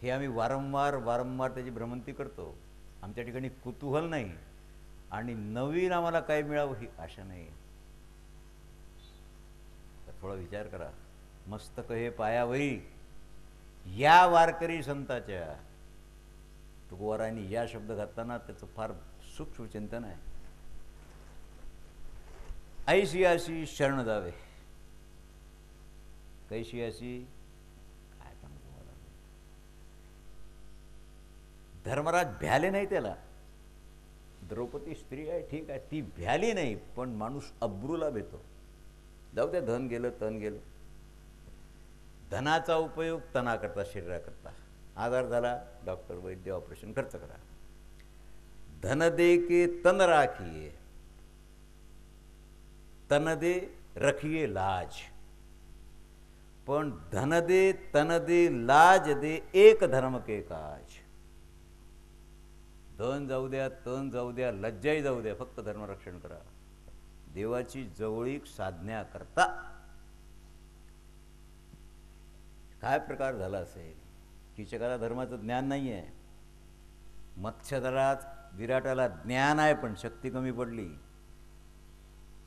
हे आम्ही वारंवार त्याची भ्रमंती करतो. आमच्या ठिकाणी कुतूहल नाही आणि नवीन आम्हाला काय मिळावं ही आशा नाही. तर थोडा विचार करा. मस्तक हे पायावरी या वारकरी संताच्या, तुकोबारायांनी या शब्द घातला त्याचं फार सूक्ष्म चिंतन आहे. ऐशी अशी शरण जावे, कैशी अशी काय सांगू तुम्हाला. धर्मराज भ्याले नाही त्याला. द्रौपदी स्त्री आहे ठीक आहे, ती भ्याली नाही, पण माणूस अब्रूला भेटतो. जाऊ द्या, धन गेलं तन गेलं. धनाचा उपयोग तणाकरता, शरीराकरता. आजार झाला, डॉक्टर वैद्य ऑपरेशन खर्च करा. धन दे के तन राखिए, तन दे रखिए लाज. पण धन दे तन दे लाज दे, एक धर्म के काज. धन जाऊ द्या, तन जाऊ द्या, लज्जाही जाऊ द्या, फक्त धर्मरक्षण करा. देवाची जवळीक साधण्याकरता. काय प्रकार झाला असेल. कीचकाला धर्माचं ज्ञान नाही आहे, मत्स्यधरात विराटाला ज्ञान आहे पण शक्ती कमी पडली.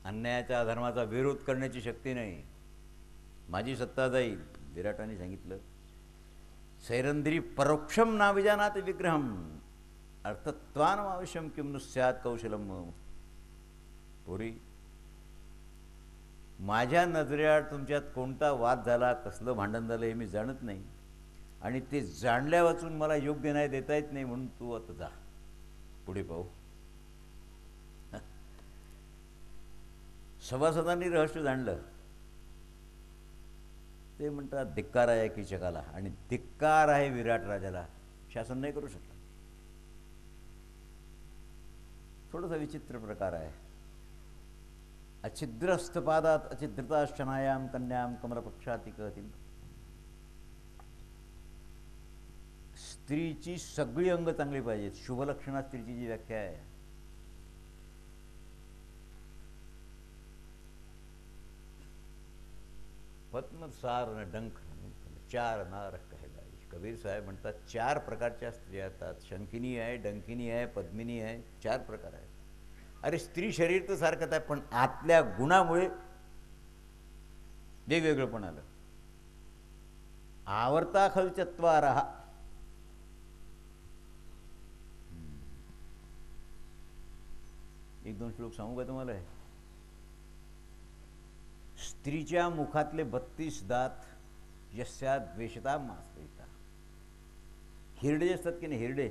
अन्यायाच्या धर्माचा विरोध करण्याची शक्ती नाही. माझी सत्ता जाईल. विराटाने सांगितलं, सैरंद्री परोक्षम ना विजानात विग्रहम अर्थत्वान आवश्यम किम नुस्यात कौशलम. पोरी, माझ्या नजरेआड तुमच्यात कोणता वाद झाला, कसलं भांडण झालं हे मी जाणत नाही, आणि ते जाणल्या वाचून मला योग्य न्याय देता येत नाही, म्हणून तू आता जा, पुढे पाहू. सभासदांनी रहस्य जाणलं. ते म्हणतात धिक्कार आहे कीचकाला आणि धिक्कार आहे विराट राजाला. शासन नाही करू शकत. थोडासा विचित्र प्रकार आहे. अछिद्रस्तपादात अछिद्रताशनायाम कन्याम कमरपक्षातिकहतीम. स्त्रीची सगळी अंग चांगली पाहिजेत. शुभलक्षणा स्त्रीची जी व्याख्या आहे, पद्मसार न डंख चार नार कहलाई. कबीर साहेब म्हणतात 4 प्रकारच्या स्त्रिया असतात. शंखिनी आहे, डंकिनी आहे, पद्मिनी आहे. 4 प्रकार आहेत. अरे स्त्री शरीर तर सारखंच आहे, पण आतल्या गुणामुळे वेगवेगळं पण आलं. आवर्ता खल चत्वारः. एक दोन श्लोक सांगू का तुम्हाला? स्त्रीच्या मुखातले 32 दात यस्या द्वेषता मास्पयिता. हिरडे असतात की नाही, हिरडे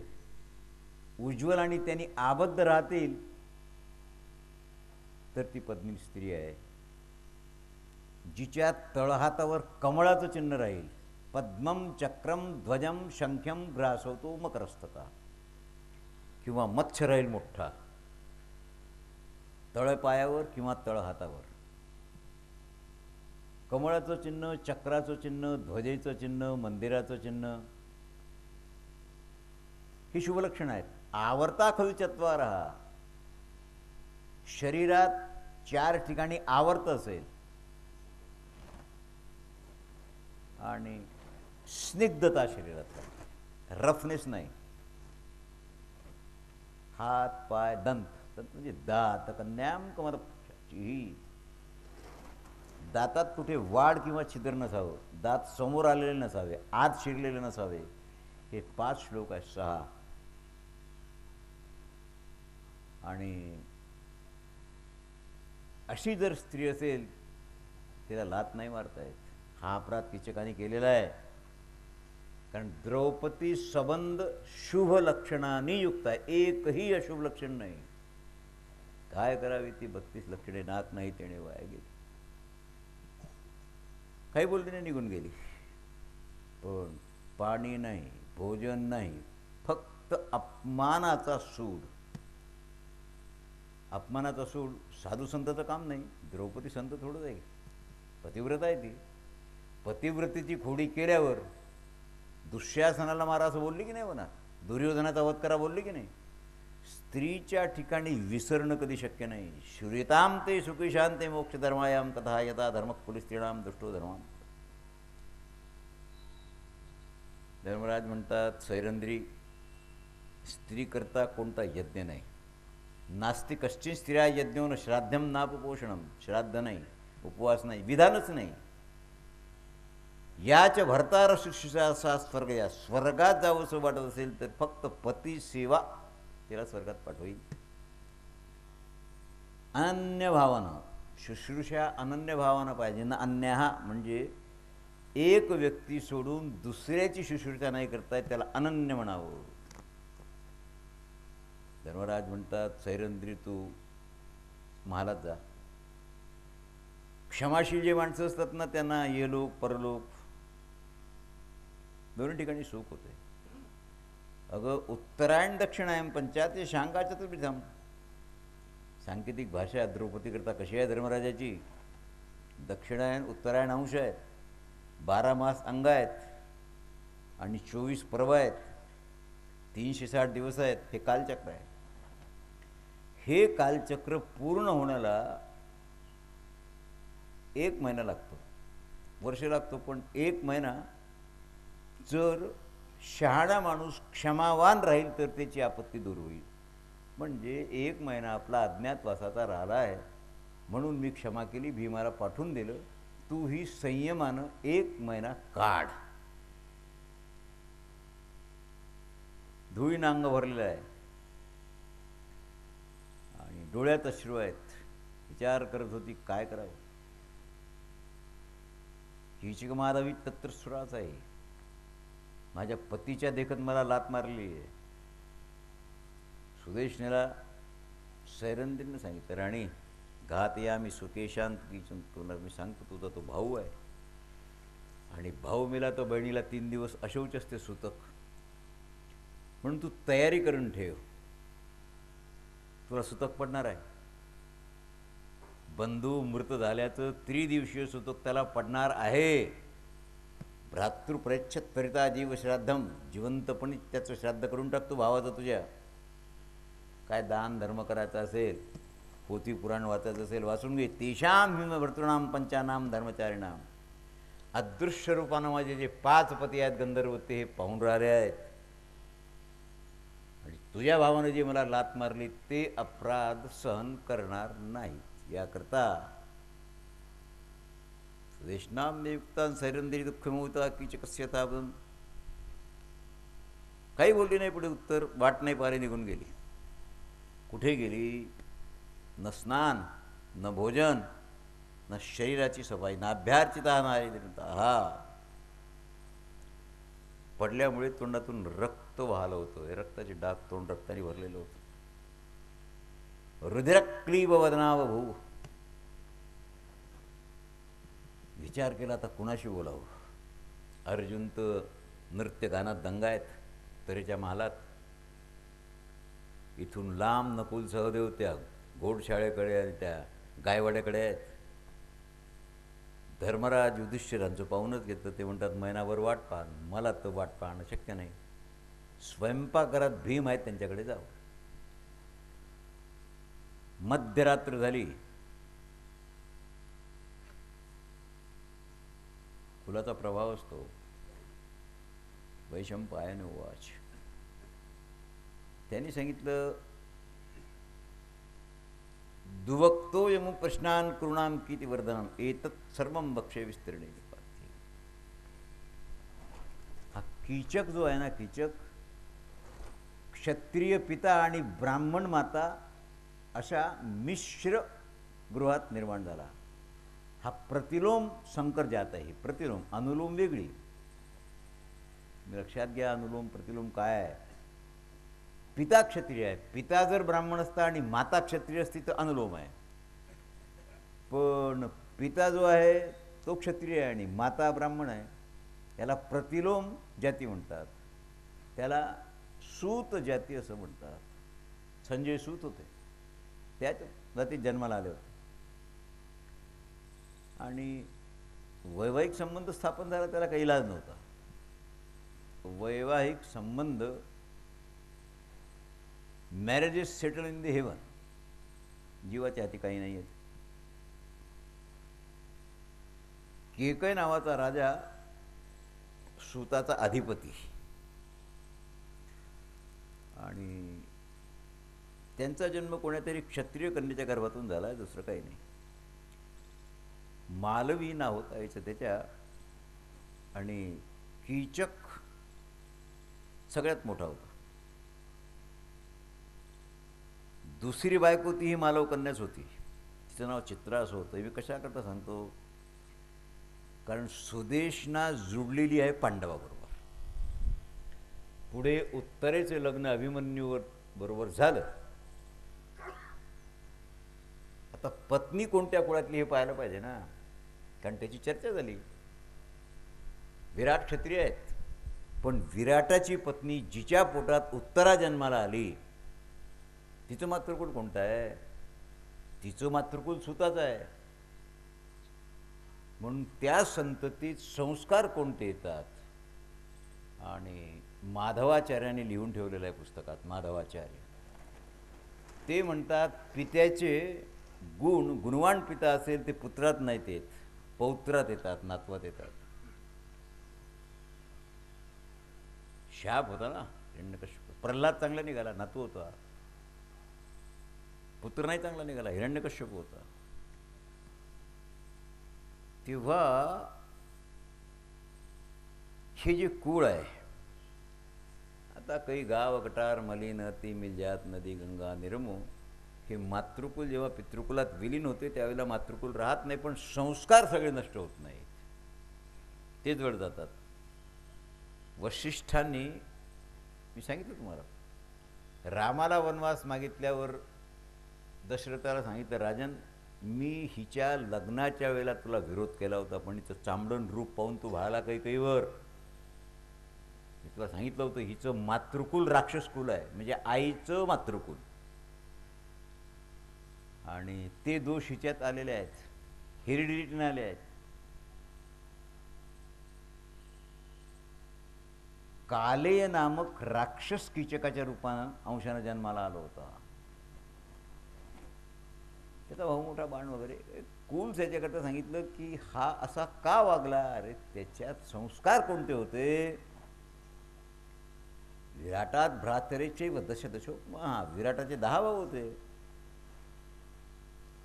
उज्ज्वल आणि त्यांनी आबद्ध राहतील तर ती पद्मिनी स्त्री आहे. जिच्या तळहातावर कमळाचं चिन्ह राहील. पद्मम चक्रम ध्वजम शंख्यम ग्रासवतो मकरस्तका. किंवा मत्स्य राहील मोठा तळपायावर किंवा तळहातावर. कमळाचं चिन्ह, चक्राचं चिन्ह, ध्वजेचं चिन्ह, मंदिराचं चिन्ह ही शुभलक्षणं आहेत. आवर्ता खलु चत्वारः. शरीरात 4 ठिकाणी आवर्त असेल आणि स्निग्धता शरीरात, रफनेस नाही. हात पाय दंत, दंत म्हणजे दात कन्याम कमरपक्षाची. दातात कुठे वाढ किंवा छिद्र नसावं. दात समोर आलेले नसावे, आत शिरलेले नसावे. हे 5 श्लोक आहेत. 6. आणि अशी जर स्त्री असेल तिला लात नाही मारता येत. हा अपराध कीचकाने केलेला आहे. कारण द्रौपदी सबंध शुभ लक्षणांनी युक्त आहे. एकही अशुभ लक्षण नाही. काय करावी ती 32 लक्षणे? नाक नाही तेणे वाया गेली. काही बोलली नाही, निघून गेली. पण पाणी नाही, भोजन नाही, फक्त अपमानाचा सूड. अपमानाचा सूड साधू संताचं काम नाही. द्रौपदी संत थोडंच आहे, पतिव्रता आहे ती. पतिव्रतेची खोडी केल्यावर दुःशासनाला मारा असं बोलली की नाही म्हणा, दुर्योधनाचा वध करा बोलली की नाही. स्त्रीच्या ठिकाणी विसरणं कधी शक्य नाही. श्रूयताम ते सुखी शांते मोक्ष धर्मायाम कथा यथा धर्म कुलस्त्रीणाम दुष्टो धर्मान. धर्मराज म्हणतात सैरंद्री, स्त्री करता कोणता यज्ञ नाही. नास्ति कश्चित स्त्रिया यज्ञो न श्राद्धम नापपोषणम. श्राद्ध नाही, उपवास नाही, विधानच नाही. याच भरतार शुश्रूषा स्वर्ग. या स्वर्गात जावंसं वाटत असेल तर फक्त पती सेवा तिला स्वर्गात पाठवेल. अनन्य भावानं शुश्रूषा अनन्य भावानं पाहिजे ना. अन्यहा म्हणजे एक व्यक्ती सोडून दुसऱ्याची शुश्रूषा नाही करतायत, त्याला अनन्य म्हणावं. धर्मराज म्हणतात सैरंद्री तू महालात जा. क्षमाशील जे माणसं असतात ना त्यांना येलोक परलोक दोन्ही ठिकाणी सुख होते. अगं उत्तरायण दक्षिणायन पंचायत शांगा चतुर्विधम. सांकेतिक भाषा द्रौपदी करता कशी आहे धर्मराजाची? दक्षिणायन उत्तरायण अंश आहेत, 12 मास अंग आहेत आणि 24 पर्व आहेत, 360 दिवस आहेत. हे कालचक्र आहे. हे कालचक्र पूर्ण होण्याला 1 महिना लागतो, वर्ष लागतो. पण 1 महिना जर शहाणा माणूस क्षमावान राहील तर त्याची आपत्ती दूर होईल. म्हणजे 1 महिना आपला अज्ञातवासाचा राहिला आहे म्हणून मी क्षमा केली, भीमाला पाठवून दिलं. तू ही संयमानं 1 महिना काढ. धुळीनं अंग भरलेलं आहे आणि डोळ्यात अश्रू आहेत. विचार करत होती काय करावं. कीचक माधवी तत्र सुराच आहे. माझ्या पतीच्या देखत मला लात मारली आहे. सुदेशनेला सैरंद्रीनं सांगितलं राणी घातयामी सुकेशांत तुला मी सांगतो, तुझा तो भाऊ आहे, आणि भाऊ मेला तर बहिणीला 3 दिवस अशौच असते सुतक, म्हणून तू तयारी करून ठेव, तुला सुतक पडणार आहे. बंधू मृत झाल्याचं त्रिदिवसीय सुतक त्याला पडणार आहे. भ्रातृप्रयच्छत त्वरिता जीव श्राद्धम, जिवंतपणी त्याचं श्राद्ध करून टाकतो भावाचं तुझ्या. काय दान धर्म करायचा असेल, पोथी पुराण वाचायचं असेल, वाचून घे. तेषाम हिम भर्तृणाम पंचानाम धर्मचारिणाम. अदृश्य रूपानं माझे जे 5 पती आहेत गंधर्व, ते हे पाहून राहिले आहेत, आणि तुझ्या भावानं जे मला लात मारली ते अपराध सहन करणार नाही. याकरता स्वदेशनाम नियुक्तान सैरंदरी दुःखमोता कीचकस्यता. काही बोलली नाही पुढे उत्तर. वाट नाही पारे निघून गेली. कुठे गेली? न स्नान, न भोजन, न शरीराची सफाई, न अभ्यार्चिता नारीता. हा पडल्यामुळे तोंडातून रक्त वाहलं होतं. हे रक्ताचे डाग, तोंड रक्ताने भरलेलं होतं. रुधिरक्लीब वदनाव भू. विचार केला आता कुणाशी बोलावं. अर्जुन तर नृत्य गानात दंगा आहेत तरीच्या महालात. इथून लांब नकुल सहदेव त्या घोडशाळेकडे आणि त्या गायवाड्याकडे आहेत. धर्मराज युधिष्ठिरांचं पाहूनच घेतलं. ते म्हणतात महिनाभर वाट पाहा. मला तर वाट पाहणं शक्य नाही. स्वयंपाकघरात भीम आहेत, त्यांच्याकडे जावं. मध्यरात्र झाली. फुलाचा प्रभाव असतो. वैशंपायन उवाच. त्यांनी सांगितलं, दुवक्तो यमु प्रश्नान कृणाम किती वर्धनम एतत् सर्वम बक्षे विस्तीर्णे. हा कीचक जो आहे ना, कीचक क्षत्रिय पिता आणि ब्राह्मण माता अशा मिश्र गृहात निर्माण झाला. हा प्रतिलोम संकर जात आहे. प्रतिलोम, अनुलोम वेगळी. लक्षात घ्या, अनुलोम प्रतिलोम काय आहे. पिता क्षत्रिय आहे. पिता जर ब्राह्मण असता आणि माता क्षत्रिय असती तर अनुलोम आहे. पण पिता जो आहे तो क्षत्रिय आहे आणि माता ब्राह्मण आहे. याला प्रतिलोम जाती म्हणतात. त्याला सूत जाती असं म्हणतात. संजय सूत होते, त्याच जातीत जन्माला आले होते. आणि वैवाहिक संबंध स्थापन झाला, त्याला काही इलाज नव्हता. वैवाहिक संबंध, marriage is settle in the heaven. जीवाच्या हाती काही नाही आहेत. केकय नावाचा राजा, सूताचा अधिपती, आणि त्यांचा जन्म कोणातरी क्षत्रिय कन्येच्या गर्भातून झाला आहे, दुसरं काही नाही. मालवी नाव होता याचं त्याच्या. आणि कीचक सगळ्यात मोठा होता. दुसरी बायको तीही मालव कन्याच होती. तिचं नाव चित्रा असं होतं. मी कशाकरता सांगतो, कारण सुदेशना जुडलेली आहे पांडवाबरोबर. पुढे उत्तरेचे लग्न अभिमन्यूवर बरोबर झालं. आता पत्नी कोणत्या कुळातली हे पाहायला पाहिजे ना, कारण त्याची चर्चा झाली. विराट क्षत्रिय आहेत, पण विराटाची पत्नी जिच्या पोटात उत्तरा जन्माला आली, तिचं मातृकुल कोणतं आहे? तिचं मातृकुल सुताचं आहे. म्हणून त्या संततीत संस्कार कोणते येतात? आणि माधवाचार्याने लिहून ठेवलेलं आहे पुस्तकात. माधवाचार्य ते म्हणतात, पित्याचे गुण, गुणवान पिता असेल ते पुत्रात नाहीत येत, पौत्रात येतात, नातवात येतात. शाप होता ना हिरण्यकश्यप. प्रल्हाद चांगला निघाला, नातू होता. पुत्र नाही चांगला निघाला, हिरण्यकश्यप होता. तेव्हा हे जे कुळ आहे, आता काही गाव गटार मलिन ती मिलजात नदी गंगा निर्मो, हे मातृकुल जेव्हा पितृकुलात विलीन होते त्यावेळेला मातृकुल राहत नाही, पण संस्कार सगळे नष्ट होत नाहीत, ते जवळ जातात. वशिष्ठांनी, मी सांगितलं तुम्हाला, रामाला वनवास मागितल्यावर दशरथाला सांगितलं, राजन मी हिच्या लग्नाच्या वेळेला तुला विरोध केला होता, पण हिचं चांबडण रूप पाहून तू व्हायला कैकईवर. मी तुला सांगितलं होतं हिचं मातृकुल राक्षस कुल आहे, म्हणजे आईचं मातृकुल, आणि ते दोष हिच्यात आलेले आहेत, हेरिडिटीने आले आहेत. कालेय नामक राक्षस कीचकाच्या रूपानं अंशानं जन्माला आला होता. त्याचा भाऊ मोठा बाण वगैरे कुल्स याच्याकरता सांगितलं की हा असा का वागला. अरे त्याच्यात संस्कार कोणते होते. विराटात भ्रातरेचे दशदशो, विराटाचे 10 भाऊ होते,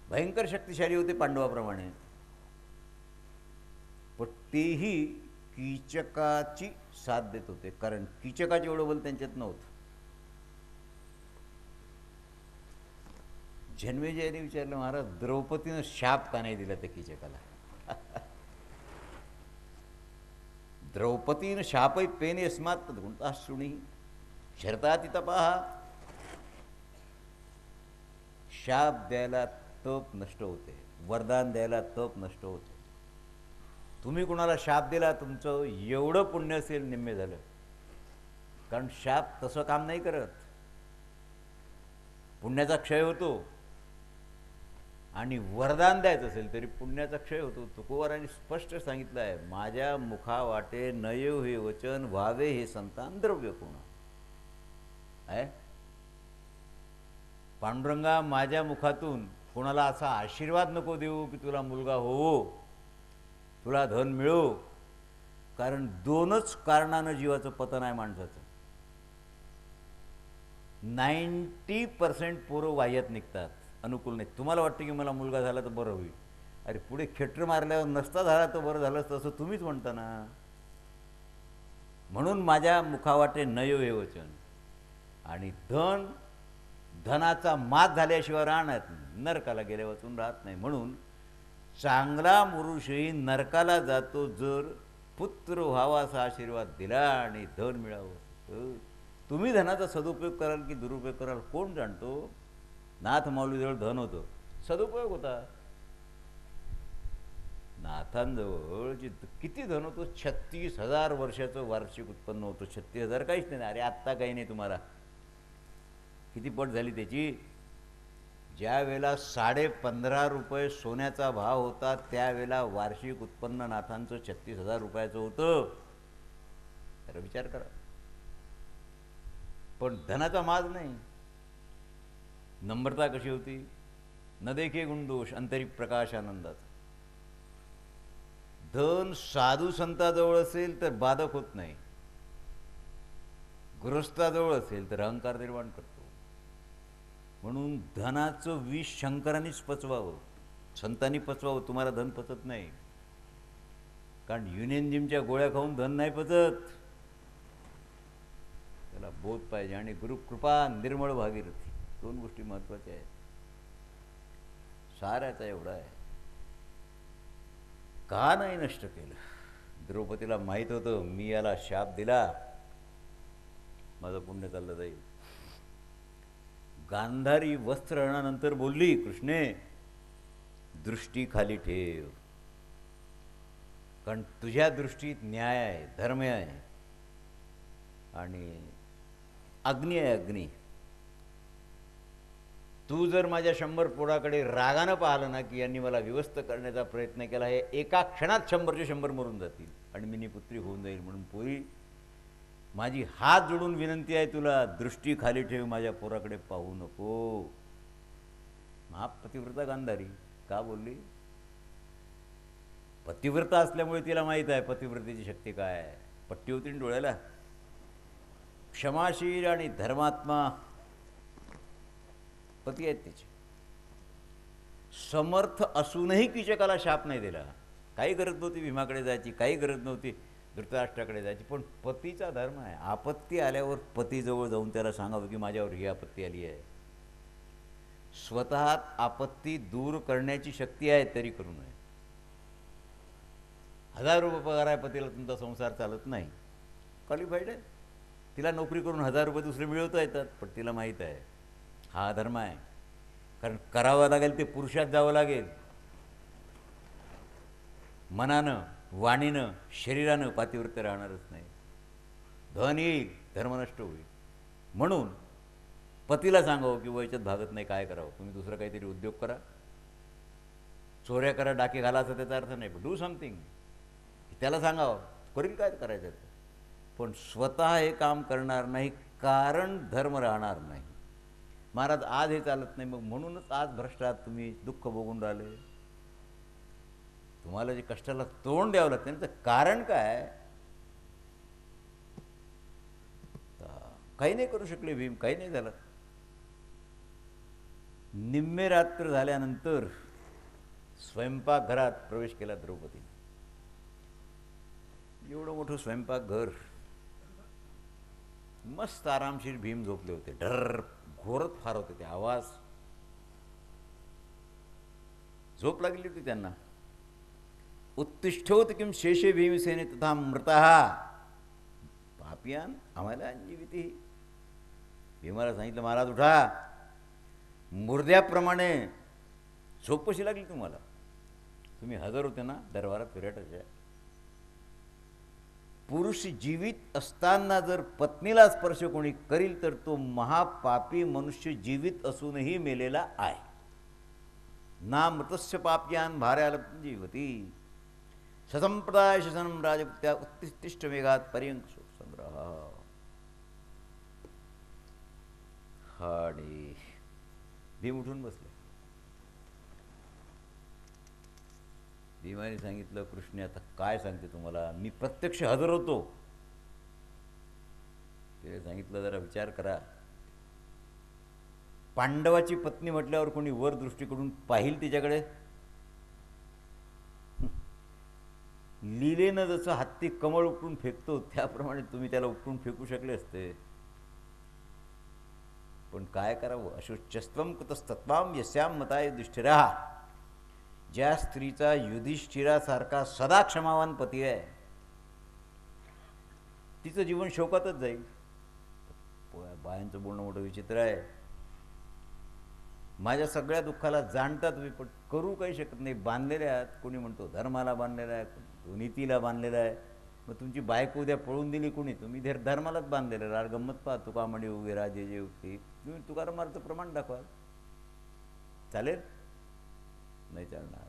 भयंकर शक्तिशाली होते पांडवाप्रमाणे, पण तेही कीचकाची साथ देत होते, कारण कीचकाचे एवढं बल त्यांच्यात नव्हतं. जन्मेजयाने विचारलं, महाराज द्रौपदीनं शाप का नाही दिला त्या कीचकाला. द्रौपदीनं शापही पेने अस्मात् गुणता शुणी शरताती तपाहा. शाप द्यायला तप नष्ट होते, वरदान द्यायला तप नष्ट होते. तुम्ही कुणाला शाप दिला, तुमचं एवढं पुण्य असेल निम्मे झालं, कारण शाप तसं काम नाही करत. पुण्याचा क्षय होतो, आणि वरदान द्यायचं असेल तरी पुण्याचा क्षय होतो. तुकोबारांनी स्पष्ट सांगितलं आहे, माझ्या मुखा वाटे नयो हे वचन, व्हावे हे संतान द्रव्य कोण आहे. पांडुरंगा, माझ्या मुखातून कोणाला असा आशीर्वाद नको देऊ की तुला मुलगा होवो, तुला धन मिळो, कारण 2च कारणानं जीवाचं पतन आहे माणसाचं. 90% पोरं वाह्यात निघतात, अनुकूल नाही. तुम्हाला वाटतं की मला मुलगा झाला तर बरं होईल, अरे पुढे खेटर मारल्यावर नसता झाला तर बरं झालं असतं, असं तुम्हीच म्हणता ना. म्हणून माझ्या मुखावाटे नयो हे वचन. आणि धनाचा मात झाल्याशिवाय राहणार नरकाला गेल्या वाचून राहत नाही. म्हणून चांगला पुरुषही नरकाला जातो जर पुत्र व्हावा असा आशीर्वाद दिला आणि धन मिळावं. तुम्ही धनाचा सदुपयोग कराल की दुरुपयोग कराल कोण जाणतो. नाथ माऊलीजवळ धन होतं, सदुपयोग होता. नाथांजवळ जे किती धन होतं, 36,000 वर्षाचं वार्षिक उत्पन्न होतं. 36,000 काहीच नाही. अरे आत्ता काही नाही, तुम्हाला किती पट झाली त्याची. ज्या वेळेला 15.5 रुपये सोन्याचा भाव होता, त्यावेळेला वार्षिक उत्पन्न नाथांचं 36,000 रुपयाचं होतं. तर विचार करा. पण धनाचा माज नाही. नम्रता कशी होती, न देखे गुणदोष अंतरी प्रकाश आनंदाचा. धन साधू संताजवळ असेल तर बाधक होत नाही, गृहस्थाजवळ असेल तर अहंकार निर्माण करतो. म्हणून धनाचं विष शंकरांनीच पचवावं, संतांनी पचवावं. तुम्हाला धन पचत नाही, कारण युनियन जिमच्या गोळ्या खाऊन धन नाही पचत. त्याला बोध पाहिजे, आणि गुरुकृपा निर्मळ भागीरथी, 2 गोष्टी महत्त्वाच्या आहेत. साऱ्याचा एवढा आहे. का नाही नष्ट केलं. द्रौपदीला माहीत होतं मी याला शाप दिला, माझं पुण्य चाललं जाईल. गांधारी वस्त्र हरणानंतर बोलली, कृष्णे दृष्टी खाली ठेव, कारण तुझ्या दृष्टीत न्याय आहे, धर्म आहे, आणि अग्नी आहे. अग्नी, तू जर माझ्या 100 पोराकडे रागानं पाहिलं ना की यांनी मला विवस्थ करण्याचा प्रयत्न केला, हे एका क्षणात 100चे 100 मरून जातील आणि मी निपुत्री होऊन जाईल. म्हणून पोरी, माझी हात जोडून विनंती आहे तुला, दृष्टी खाली ठेव, माझ्या पोराकडे पाहू नको. महापतिव्रता गांधारी का बोलली. पतिव्रता असल्यामुळे तिला माहीत आहे पतिव्रतेची शक्ती काय आहे. पट्टी होती डोळ्याला. क्षमाशील आणि धर्मात्मा पती आहेत तिचे. समर्थ असूनही कीचकाला शाप नाही दिला. काही गरज नव्हती भीमाकडे जायची, काही गरज नव्हती धृतराष्ट्राकडे जायची, पण पतीचा धर्म आहे. आपत्ती आल्यावर पतीजवळ जाऊन त्याला सांगावं की माझ्यावर ही आपत्ती आली आहे. स्वतः आपत्ती दूर करण्याची शक्ती आहे तरी करू नये. 1000 रुपये पगार आहे पतीला, तुमचा संसार चालत नाही, क्वालिफाईड आहे. तिला नोकरी करून 1000 रुपये दुसरे मिळवता येतात, पण तिला माहीत आहे हा धर्म आहे. कारण करावं लागेल ते पुरुषात जावं लागेल. मनानं, वाणीनं, शरीरानं पातिव्रत्य राहणारच नाही. धन येईल, धर्म नष्ट होईल. म्हणून पतीला सांगावं की वयाच्यात भागत नाही, काय करावं, तुम्ही दुसरं काहीतरी उद्योग करा, चोऱ्या करा, डाके घाला, असं त्याचा अर्थ नाही. पण डू समथिंग. त्याला सांगावं, करील काय करायचं ते. पण स्वतः हे काम करणार नाही, कारण धर्म राहणार नाही. महाराज आज हे चालत नाही, मग म्हणूनच आज भ्रष्ट आहात तुम्ही, दुःख भोगून राहिले. तुम्हाला जे कष्टाला तोंड द्यावं लागतं त्याचं कारण काय? काही नाही करू शकले भीम, काही नाही झालं. निम्मे रात्र झाल्यानंतर स्वयंपाकघरात प्रवेश केला द्रौपदीने. एवढं मोठं स्वयंपाकघर, मस्त आरामशीर भीम झोपले होते. डर घोरत फार होते ते आवाज. झोप लागली होती त्यांना. उत्तिष्ठोत किम शेषे भीमसेने तथा मृतः पापियान आम्हाला अंजीविती. भीमाला सांगितलं, महाराज उठा, मुर्द्याप्रमाणे झोप कशी लागली तुम्हाला? तुम्ही हजर होते ना दरबारात फिरटाच्या. पुरुष जीवित असताना जर पत्नीला स्पर्श कोणी करील तर तो महापापी मनुष्य जीवित असूनही मेलेला आहे. ना मृतस्य पाप्यान भार्याला जीवती ससंप्रदाय शसनम राजपुत्या उत्तिष्ठ वेगात पर्यंक संग्रह. हाडे भीम उठून बसले. भीमाने सांगितलं, कृष्णे आता काय सांगते तुम्हाला, मी प्रत्यक्ष हजर होतो. तिने सांगितलं, जरा विचार करा, पांडवाची पत्नी म्हटल्यावर कोणी वर दृष्टीकडून पाहिल तिच्याकडे? लीलेनं जसं हत्ती कमळ उपटून फेकतो त्याप्रमाणे तुम्ही त्याला उपटून फेकू शकले असते. पण काय करावं, अशोच्यस्त्वम कुतस्तत्वाम यस्याम मताय युधिष्ठिरा. ज्या स्त्रीचा युधिष्ठिरासारखा सदा क्षमावान पती आहे तिचं जीवन शोकातच जाईल. बायांचं बोलणं मोठं विचित्र आहे. माझ्या सगळ्या दुःखाला जाणता तुम्ही, पण करू काही शकत नाही. बांधलेले आहात, कोणी म्हणतो धर्माला बांधलेला आहे, कोणी नीतीला बांधलेला आहे. मग तुमची बायको उद्या पळून दिली कोणी, तुम्ही धर्मालाच बांधलेलं. रार गंमत पहा, तुका म्हणे उगे राजे जे उगते. तुम्ही तुकारामार्थ प्रमाण दाखवा, चालेल? नाही चालणार.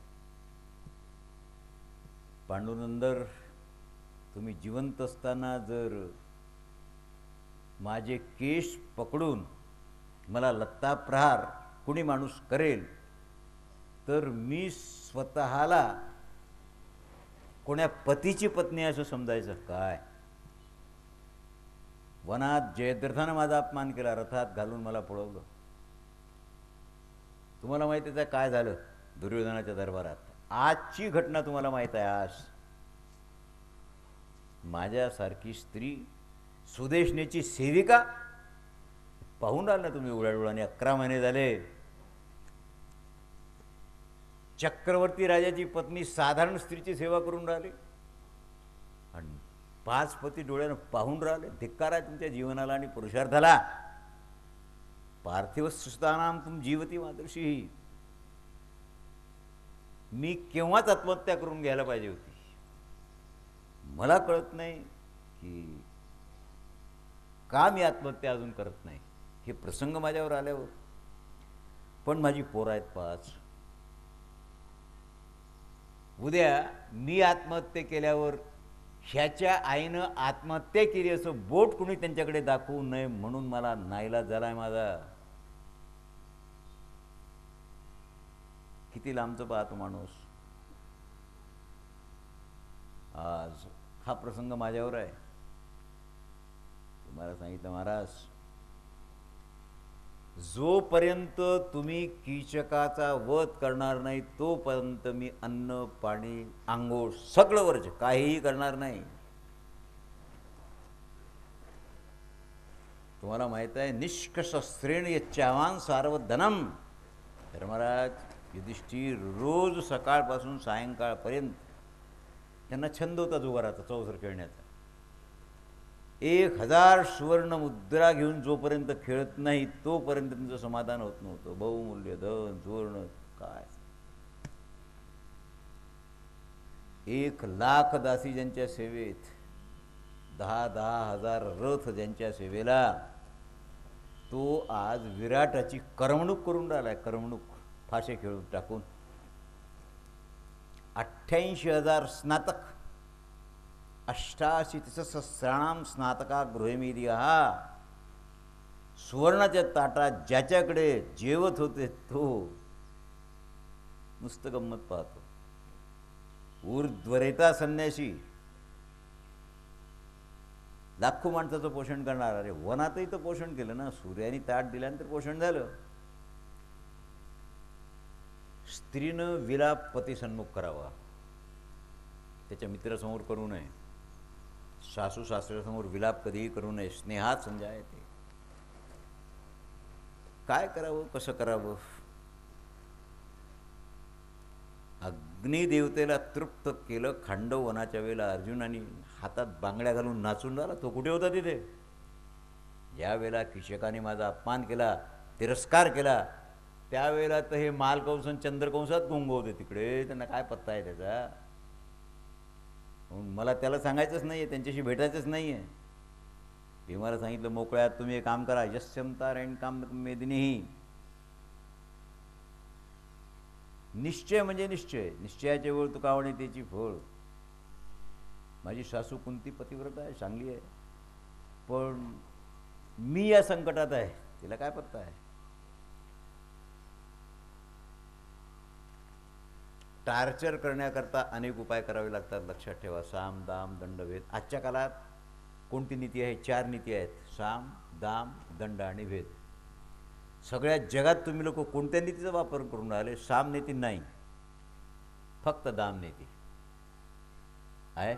पांडुनंदर, तुम्ही जिवंत असताना जर माझे केश पकडून मला लत्ता प्रहार कुणी माणूस करेल तर मी स्वतःला कोण्या पतीची पत्नी असं समजायचं काय? वनात जयद्रथानं माझा अपमान केला, रथात घालून मला पळवलं. तुम्हाला माहिती आहे काय झालं दुर्योधनाच्या दरबारात? आजची घटना तुम्हाला माहीत आहे. आज माझ्यासारखी स्त्री सुदेशनेची सेविका पाहून राहिला तुम्ही उघड्या डोळ्याने. 11 महिने झाले. चक्रवर्ती राजाची पत्नी साधारण स्त्रीची सेवा करून राहिली आणि 5 पती डोळ्यानं पाहून राहिले. धिक्कार आहे तुमच्या जीवनाला आणि पुरुषार्थाला. पार्थिव सुस्तानाम तुम जीवती मादृशी. मी केव्हाच आत्महत्या करून घ्यायला पाहिजे होती. मला कळत नाही की का मी आत्महत्या अजून करत नाही. हे प्रसंग माझ्यावर आल्यावर. पण माझी पोरं आहेत 5. उद्या मी आत्महत्या केल्यावर ह्याच्या आईनं आत्महत्या केली असं बोट कुणी त्यांच्याकडे दाखवू नये म्हणून मला नाईलाज झालाय माझा. किती लांबचं पाहतो माणूस. आज हा प्रसंग माझ्यावर आहे. तुम्हाला सांगितलं, महाराज, जोपर्यंत तुम्ही कीचकाचा वध करणार नाही तोपर्यंत मी अन्न पाणी आंघोळ सगळं वर्ज काहीही करणार नाही. तुम्हाला माहित आहे, निष्कशस्त्रेण यच्चावान सार्वधनम. धर्मराज युधिष्ठिर रोज सकाळपासून सायंकाळपर्यंत त्यांना छंद होता जुगाराचा, चौसर खेळण्याचा. 1000 सुवर्ण मुद्रा घेऊन जोपर्यंत खेळत नाही तोपर्यंत तुमचं समाधान होत नव्हतं. बहुमूल्य धन सुवर्ण काय, 1,00,000 दासी ज्यांच्या सेवेत, 10,000 रथ ज्यांच्या सेवेला, तो आज विराटाची करमणूक करून राहिलाय. करमणूक फाशे खेळून टाकून. 88,000 स्नातक, 88,000 स्नातका गृहमेधी. हा सुवर्णाच्या ताटात ज्याच्याकडे जेवत होते तो नुसतं गंमत पाहतो. ऊर्ध्वरेता संन्यासी, लाखो माणसाचं पोषण करणार. अरे वनातही तर पोषण केलं ना, सूर्याने ताट दिल्यानंतर पोषण झालं. स्त्रीनं विलाप पतीसन्मुख करावा, त्याच्या मित्रासमोर करू नये. सासू सासऱ्यासमोर विलाप कधीही करू नये. स्नेहात संजाय ते. काय करावं, कसं करावं. अग्निदेवतेला तृप्त केलं खांडव वनाच्या वेळेला. अर्जुनाने हातात बांगड्या घालून नाचून राहिला. तो कुठे होता तिथे? ज्यावेळेला किशकाने माझा अपमान केला, तिरस्कार केला, त्यावेळेला तर हे मालकंस चंद्रकंसात गुंग होते तिकडे. त्यांना काय पत्ता आहे त्याचा? मला त्याला सांगायचंच नाही आहे, त्यांच्याशी भेटायचंच नाही आहे. भीमाला सांगितलं मोकळ्यात तुम्ही एक काम करा, यस्यंता रैन काम मेदिनीही. निश्चय म्हणजे निश्चय, निश्चयाच्या वेळ तुका आवडे त्याची फळ. माझी सासू कुंती पतिव्रता आहे, चांगली आहे, पण मी या संकटात आहे, तिला काय पत्ता आहे? टार्चर करण्याकरता अनेक उपाय करावे लागतात, लक्षात ठेवा. साम दाम दंड भेद. आजच्या काळात कोणती नीती आहे? 4 नीती आहेत: साम दाम दंड आणि भेद. सगळ्या जगात तुम्ही लोक कोणत्या नीतीचा वापर करून राहिले? साम नीती नाही, फक्त दाम नीती आहे.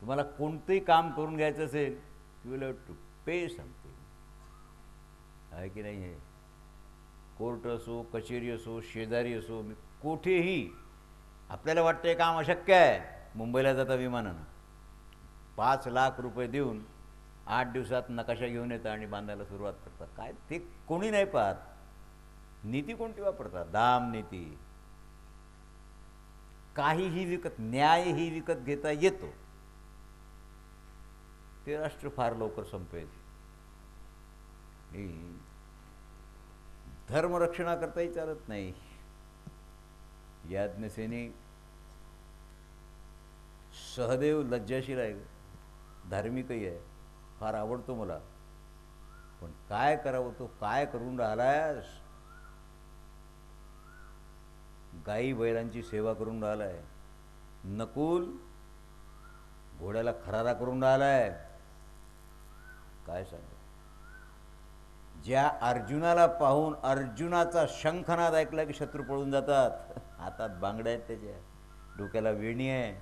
तुम्हाला कोणतंही काम करून घ्यायचं असेल, you will have to pay something, आहे की नाही? हे कोर्ट असो, कचेरी असो, शेजारी असो, कुठेही आपल्याला वाटतं हे काम अशक्य आहे. मुंबईला जाता विमानानं, 5 लाख रुपये देऊन 8 दिवसात नकाशा घेऊन येतात आणि बांधायला सुरुवात करतात. काय ते कोणी नाही पाहत. नीती कोणती वापरतात? दाम नीती. काहीही विकत, न्यायही विकत घेता येतो, ते राष्ट्र फार लवकर संपेल. धर्मरक्षणाकरताही चालत नाही. याज्ञसेनी सहदेव लज्जाशील आहे, धार्मिकही आहे, फार आवडतो मला, पण काय करावं? तो काय करून राहिलायस? गाई बैलांची सेवा करून राहिलाय. नकुल घोड्याला खरारा करून राहिलाय. काय सांग? ज्या अर्जुनाला पाहून अर्जुनाचा शंखनाद ऐकला की शत्रू पळून जातात. हातात बांगड्या आहेत त्याच्या, डोक्याला वेणी आहे.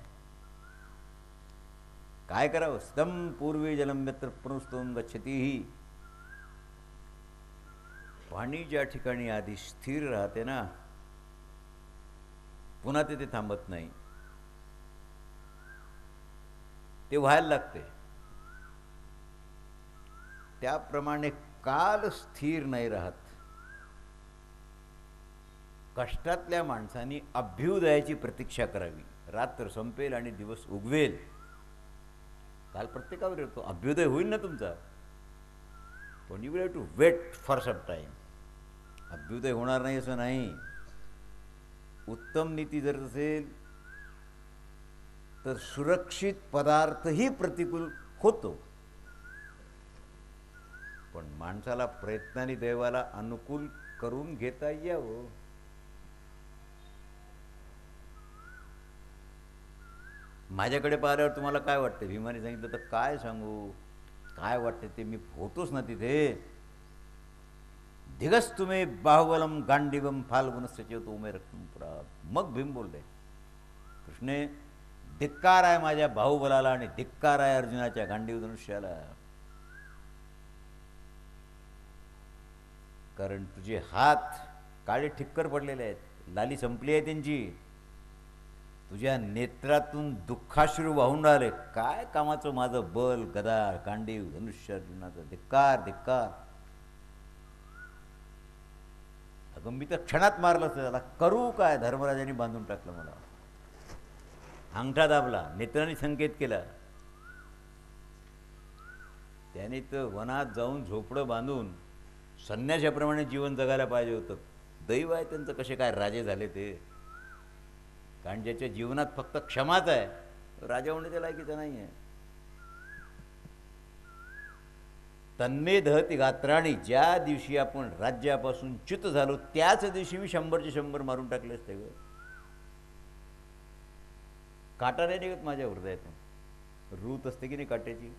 काय करावं? स्तम पूर्वी जलम यत्र पुनस्तोम गच्छतीही. पाणी ज्या ठिकाणी आधी स्थिर राहते ना, पुन्हा ते थांबत नाही, ते व्हायला लागते. त्याप्रमाणे काल स्थिर नाही राहत. कष्टातल्या माणसांनी अभ्युदयाची प्रतीक्षा करावी. रात्र संपेल आणि दिवस उगवेल. काल प्रत्येकावर येतो, अभ्युदय होईल ना तुमचा, पण you will have to wait for some time. अभ्युदय होणार नाही असं नाही. उत्तम नीती जर असेल तर सुरक्षित पदार्थही प्रतिकूल होतो, पण माणसाला प्रयत्नाने देवाला अनुकूल करून घेता यावं. माझ्याकडे पाहिल्यावर तुम्हाला काय वाटतं? भीमाने सांगितलं तर काय सांगू, काय वाटते ते. मी होतोच ना तिथे. धिगस तुम्ही बाहुबलम गांडीवम फाल्गुनस्य चेतो उमे रक्तम पुरा. मग भीम बोलले, कृष्णे धिक्कार आहे माझ्या बाहुबलाला आणि धिक्कार आहे अर्जुनाच्या गांडीव धनुष्याला. कारण तुझे हात काळे ठिक्कर पडलेले आहेत, लाली संपली आहे त्यांची. तुझ्या नेत्रातून दुःखाश्रू वाहून राहिले. काय कामाचं माझं बल, गदा, गांडीव, धनुष्य, अर्जुनाचा धिक्कार धिक्कार. अगं मी तर क्षणात मारलं असतं त्याला. करू काय? धर्मराजांनी बांधून टाकलं मला. अंगठा दाबला, नेत्रांनी संकेत केला. त्याने तर वनात जाऊन झोपडं बांधून संन्याशाप्रमाणे जीवन जगायला पाहिजे होतं. दैव आहे त्यांचं, कसे काय राजे झाले ते. कारण ज्याच्या जीवनात फक्त क्षमाच आहे, राजा होण्याच्या लायकीचा नाही आहे. तन्मे दहती गात्राणी, ज्या दिवशी आपण राज्यापासून च्युत झालो त्याच दिवशी मी 100चे 100 मारून टाकले असते ग. काटा नाही निघत माझ्या हृदयातून. रूत असते की नाही काट्याची.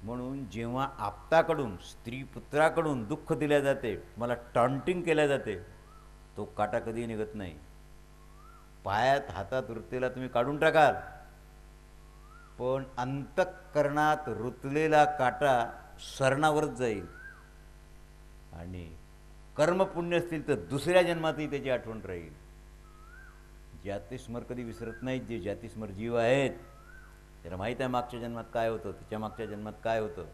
म्हणून जेव्हा आप्ताकडून, स्त्री पुत्राकडून दुःख दिल्या जाते, मला टॉन्टिंग केल्या जाते, तो काटा कधी निघत नाही. पायात हातात रुतलेला तुम्ही काढून टाकाल, पण अंतःकरणात रुतलेला काटा सरणावरच जाईल. आणि कर्मपुण्य असतील तर दुसऱ्या जन्मातही त्याची आठवण राहील. जातीस्मर कधी विसरत नाहीत. जे जातीस्मर जीव आहेत त्याला माहीत आहे मागच्या जन्मात काय होतं, त्याच्या मागच्या जन्मात काय होतं.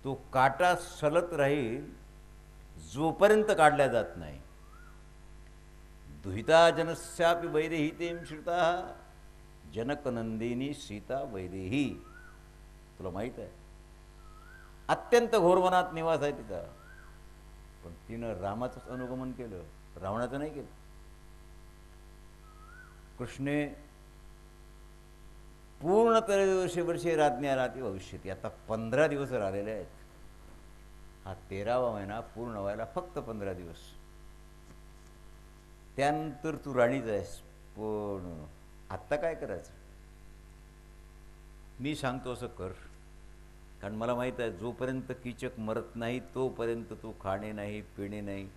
तो काटा सलत राहील जोपर्यंत काढल्या जात नाही. दुहिता जनस्यापि वैदेहीतेम श्रुता जनकनंदिनी सीता वैदेही. तुला माहीत आहे अत्यंत घोरवनात निवास आहे तिचा, पण तिनं रामाचंच अनुगमन केलं, रावणाचं नाही केलं. कृष्णे पूर्ण 13 वर्षे राज्ञा राहते भविष्यती. आता 15 दिवस राहिलेले आहेत. हा 13वा महिना पूर्ण व्हायला फक्त 15 दिवस. त्यानंतर तू राणीच आहेस. पण आत्ता काय करायचं? मी सांगतो असं कर. कारण मला माहीत आहे जोपर्यंत कीचक मरत नाही तोपर्यंत तू खाणे नाही, पिणे नाही,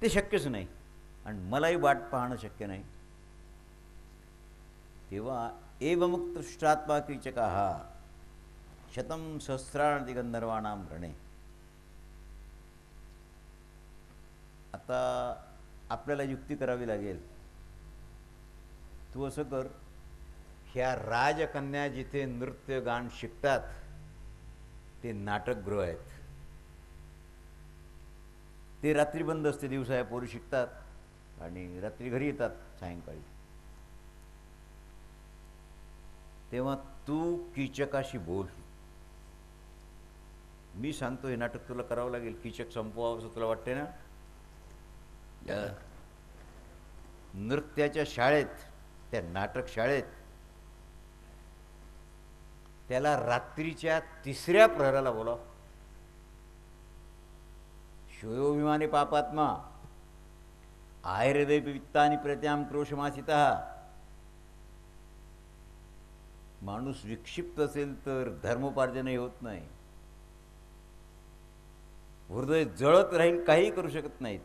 ते शक्यच नाही. आणि मलाही वाट पाहणं शक्य नाही. तेव्हा एवमुक्तृष्टात्मा कीचका हा 100 सहस्राणि गंधर्वाणां रणे. आता आपल्याला युक्ती करावी लागेल. तू असं कर, ह्या राजकन्या जिथे नृत्य गान शिकतात ते नाटकगृह आहेत. ते रात्री बंद असते, दिवसा या पोरी शिकतात आणि रात्री घरी येतात सायंकाळी. तेव्हा तू कीचकाशी बोल. मी सांगतो हे नाटक तुला करावं लागेल. कीचक संपवावं असं तुला वाटते ना? नृत्याच्या शाळेत, त्या नाटक शाळेत त्याला रात्रीच्या 3ऱ्या प्रहराला बोलाव. शोयोभिमानी पापात्मा आयुर्वेद वित्तानी प्रत्याम क्रोशमासिता. माणूस विक्षिप्त असेल तर धर्मोपार्जनही होत नाही. हृदय जळत राहील, काही करू शकत नाहीत.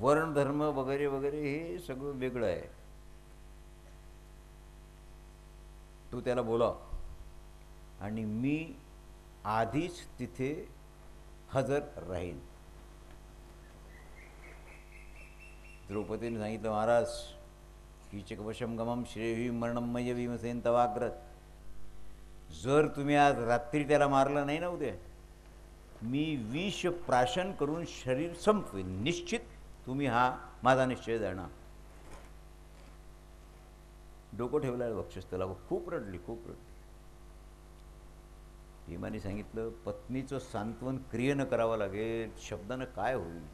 वर्ण धर्म वगैरे वगैरे हे सगळं वेगळं आहे. तू त्याला बोलाव आणि मी आधीच तिथे हजर राहील. द्रौपदीने सांगितलं, महाराज कीचक वशम गमम श्रेयी मरणमय भीमसेन तवाग्रत. जर तुम्ही आज रात्री त्याला मारलं नाही ना, उद्या मी विष प्राशन करून शरीर संपवेन. निश्चित तुम्ही हा माझा निश्चय जाणार. डोकं ठेवलं वक्षस्थला. खूप रडली, खूप रडली. भीमाने सांगितलं, पत्नीचं सांत्वन क्रियेनं करावं लागेल, शब्दानं काय होईल.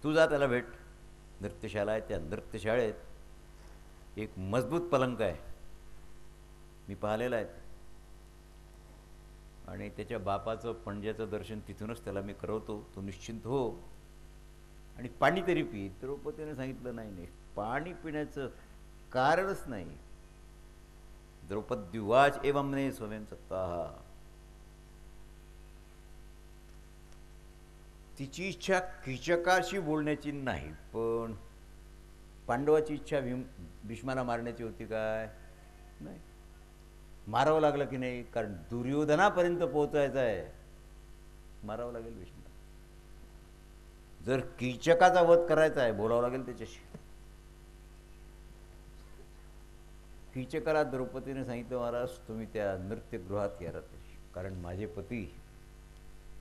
तू जा त्याला भेट. नृत्यशाला आहे, त्या नृत्यशाळेत एक मजबूत पलंक आहे, मी पाहिलेलं आहे. आणि त्याच्या बापाचं पणज्याचं दर्शन तिथूनच त्याला मी करवतो. तो निश्चिंत हो आणि पाणी तरी पी. द्रौपदीने सांगितलं, नाही नाही, पाणी पिण्याचं कारणच नाही. द्रौपद्युवाच एवं ने स्वयं सत्ता. तिची इच्छा कीचकाशी बोलण्याची नाही, पण पांडवाची इच्छा भीष्माला मारण्याची होती काय? नाही. मारावं लागलं की नाही? कारण दुर्योधनापर्यंत पोहोचायचं आहे, मारावं लागेल भीष्माला. जर कीचकाचा वध करायचा आहे, बोलावं लागेल त्याच्याशी. कीचकाला द्रौपदीने सांगितलं, महाराज तुम्ही त्या नृत्यगृहात या रात्री, कारण माझे पती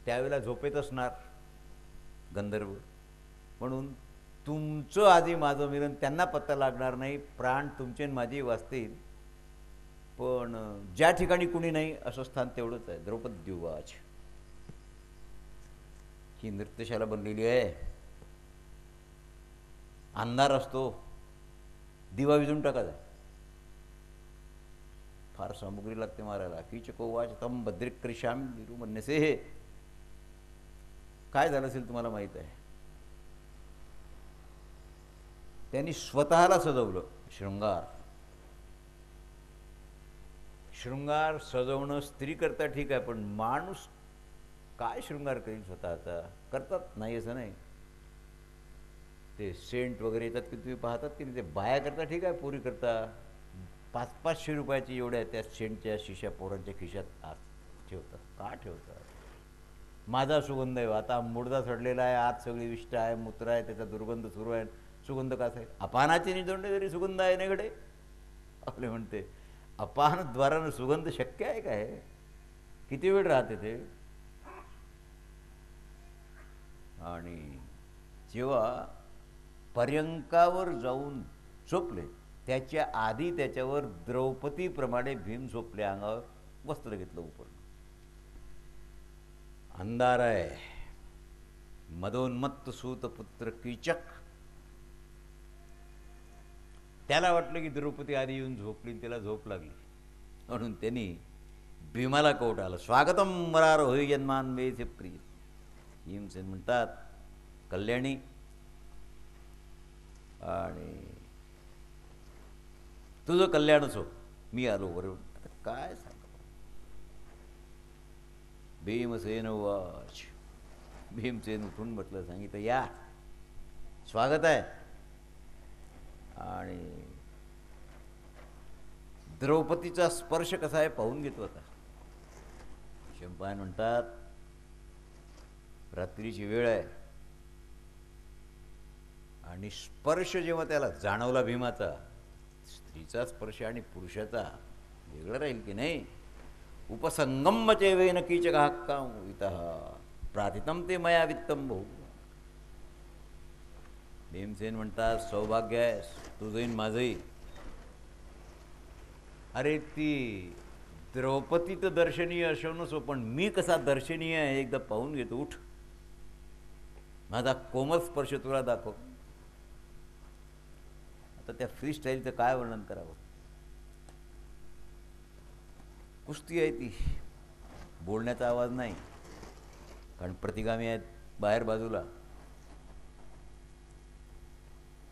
त्यावेळेला झोपेत असणार गंधर्व, म्हणून तुमचं आधी माझं मिलन, त्यांना पत्ता लागणार नाही, प्राण तुमचे माझे वाचतील, पण ज्या ठिकाणी कुणी नाही असं स्थान तेवढंच आहे. द्रौपद्युवाच, ही नृत्यशाला बनलेली आहे, अंधार असतो, दिवा विजून टाकायचा, फार सामुग्री लागते मारायला. कीचकोवाच तम भद्रिक्रिशाम निरुमन्यसे. हे काय झालं असेल तुम्हाला माहीत आहे. त्यांनी स्वतःला सजवलं. शृंगार सजवणं स्त्री करता ठीक आहे, पण माणूस काय शृंगार करेल स्वतःचा? करतात नाही असं नाही, ते सेंट वगैरे येतात की तुम्ही पाहतात की नाही, ते बाया करता ठीक आहे, पोरी करता 500-500 रुपयाची एवढ्या त्या सेंटच्या शिश्या पोरांच्या खिशात आत ठेवतात. का ठेवतात? माझा सुगंध आहे, आता मुडदा चढलेला आहे, आत सगळी विष्ट आहे, मूत्र आहे, त्याचा दुर्गंध सुरू आहे, सुगंध कसा आहे? अपानाची निदोंडे जरी सुगंध आहे नाकडे, आपले म्हणते अपानद्वारानं सुगंध शक्य आहे काय? किती वेळ राहते ते? आणि जेव्हा पर्यंकावर जाऊन झोपले, त्याच्या आधी त्याच्यावर द्रौपदीप्रमाणे भीम झोपले, अंगावर वस्त्र घेतलं उपरून. अंधार आहे, मदोन्मत्त सूतपुत्र कीचक, त्याला वाटलं की द्रौपदी आधी येऊन झोपली, त्याला झोप लागली, म्हणून त्यांनी भीमाला कोट आलं. स्वागतम मरार होई जन्मान वेसे प्रिय. भीमसेन म्हणतात, कल्याणी आणि तुझं कल्याणच हो, मी आलो बरोबर. आता काय सांग. भीमसेन वाच. भीमसेन उठून म्हटलं, सांगितलं या, स्वागत आहे. आणि द्रौपदीचा स्पर्श कसा आहे पाहून घेतो आता. शंपायन म्हणतात, रात्रीची वेळ आहे आणि स्पर्श जेव्हा त्याला जाणवला भीमाचा, स्त्रीचा स्पर्श आणि पुरुषाचा वेगळं राहील की नाही. उपसंगम चैवेन कीचकः कामोदितः प्राथितम ते मया वित्तम बहु. भीमसेन म्हणतात, सौभाग्य आहे तुझंही माझंही. अरे ती द्रौपदी तर दर्शनीय असो नसो, पण मी कसा दर्शनीय आहे एकदा पाहून घेतो. उठ, माझा कोमल स्पर्श तुला दाखव. आता त्या फ्री स्टाईलचं काय वर्णन करावं. कुस्ती आहे ती, बोलण्याचा आवाज नाही, कारण प्रतिगामी आहेत बाहेर बाजूला.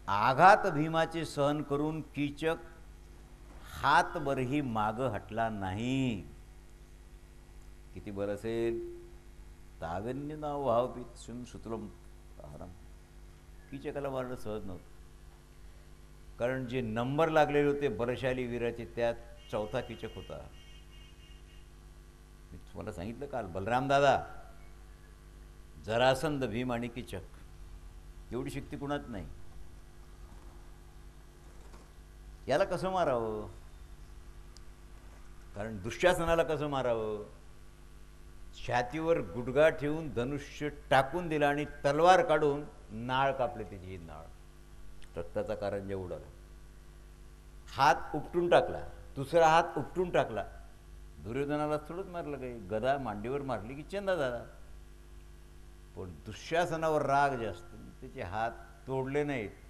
आघात भीमाचे सहन करून कीचक हातभरही माग हटला नाही. किती बल असेल. तावेन्य नाव भावपीत सुम सुतलम आहारम. कीचकाला मारणं सहज नव्हतं, कारण जे नंबर लागलेले होते बलशाली वीराचे, त्यात चौथा कीचक होता. मी तुम्हाला सांगितलं काल, बलराम दादा, जरासंध, भीम आणि कीचक, एवढी शक्ती कुणाच नाही. याला कसं मारावं? कारण दुःशासनाला कसं मारावं? छातीवर गुडघा ठेवून धनुष्य टाकून दिला आणि तलवार काढून नाळ कापले, त्याची नाळ, रक्ताचा कारंजा उडाला. हात उपटून टाकला, दुसरा हात उपटून टाकला. दुर्योधनाला थोडंच मारलं, काही गदा मांडीवर मारली की चंदा झाला. पण दुःशासनावर राग जास्त, त्याचे हात तोडले नाहीत,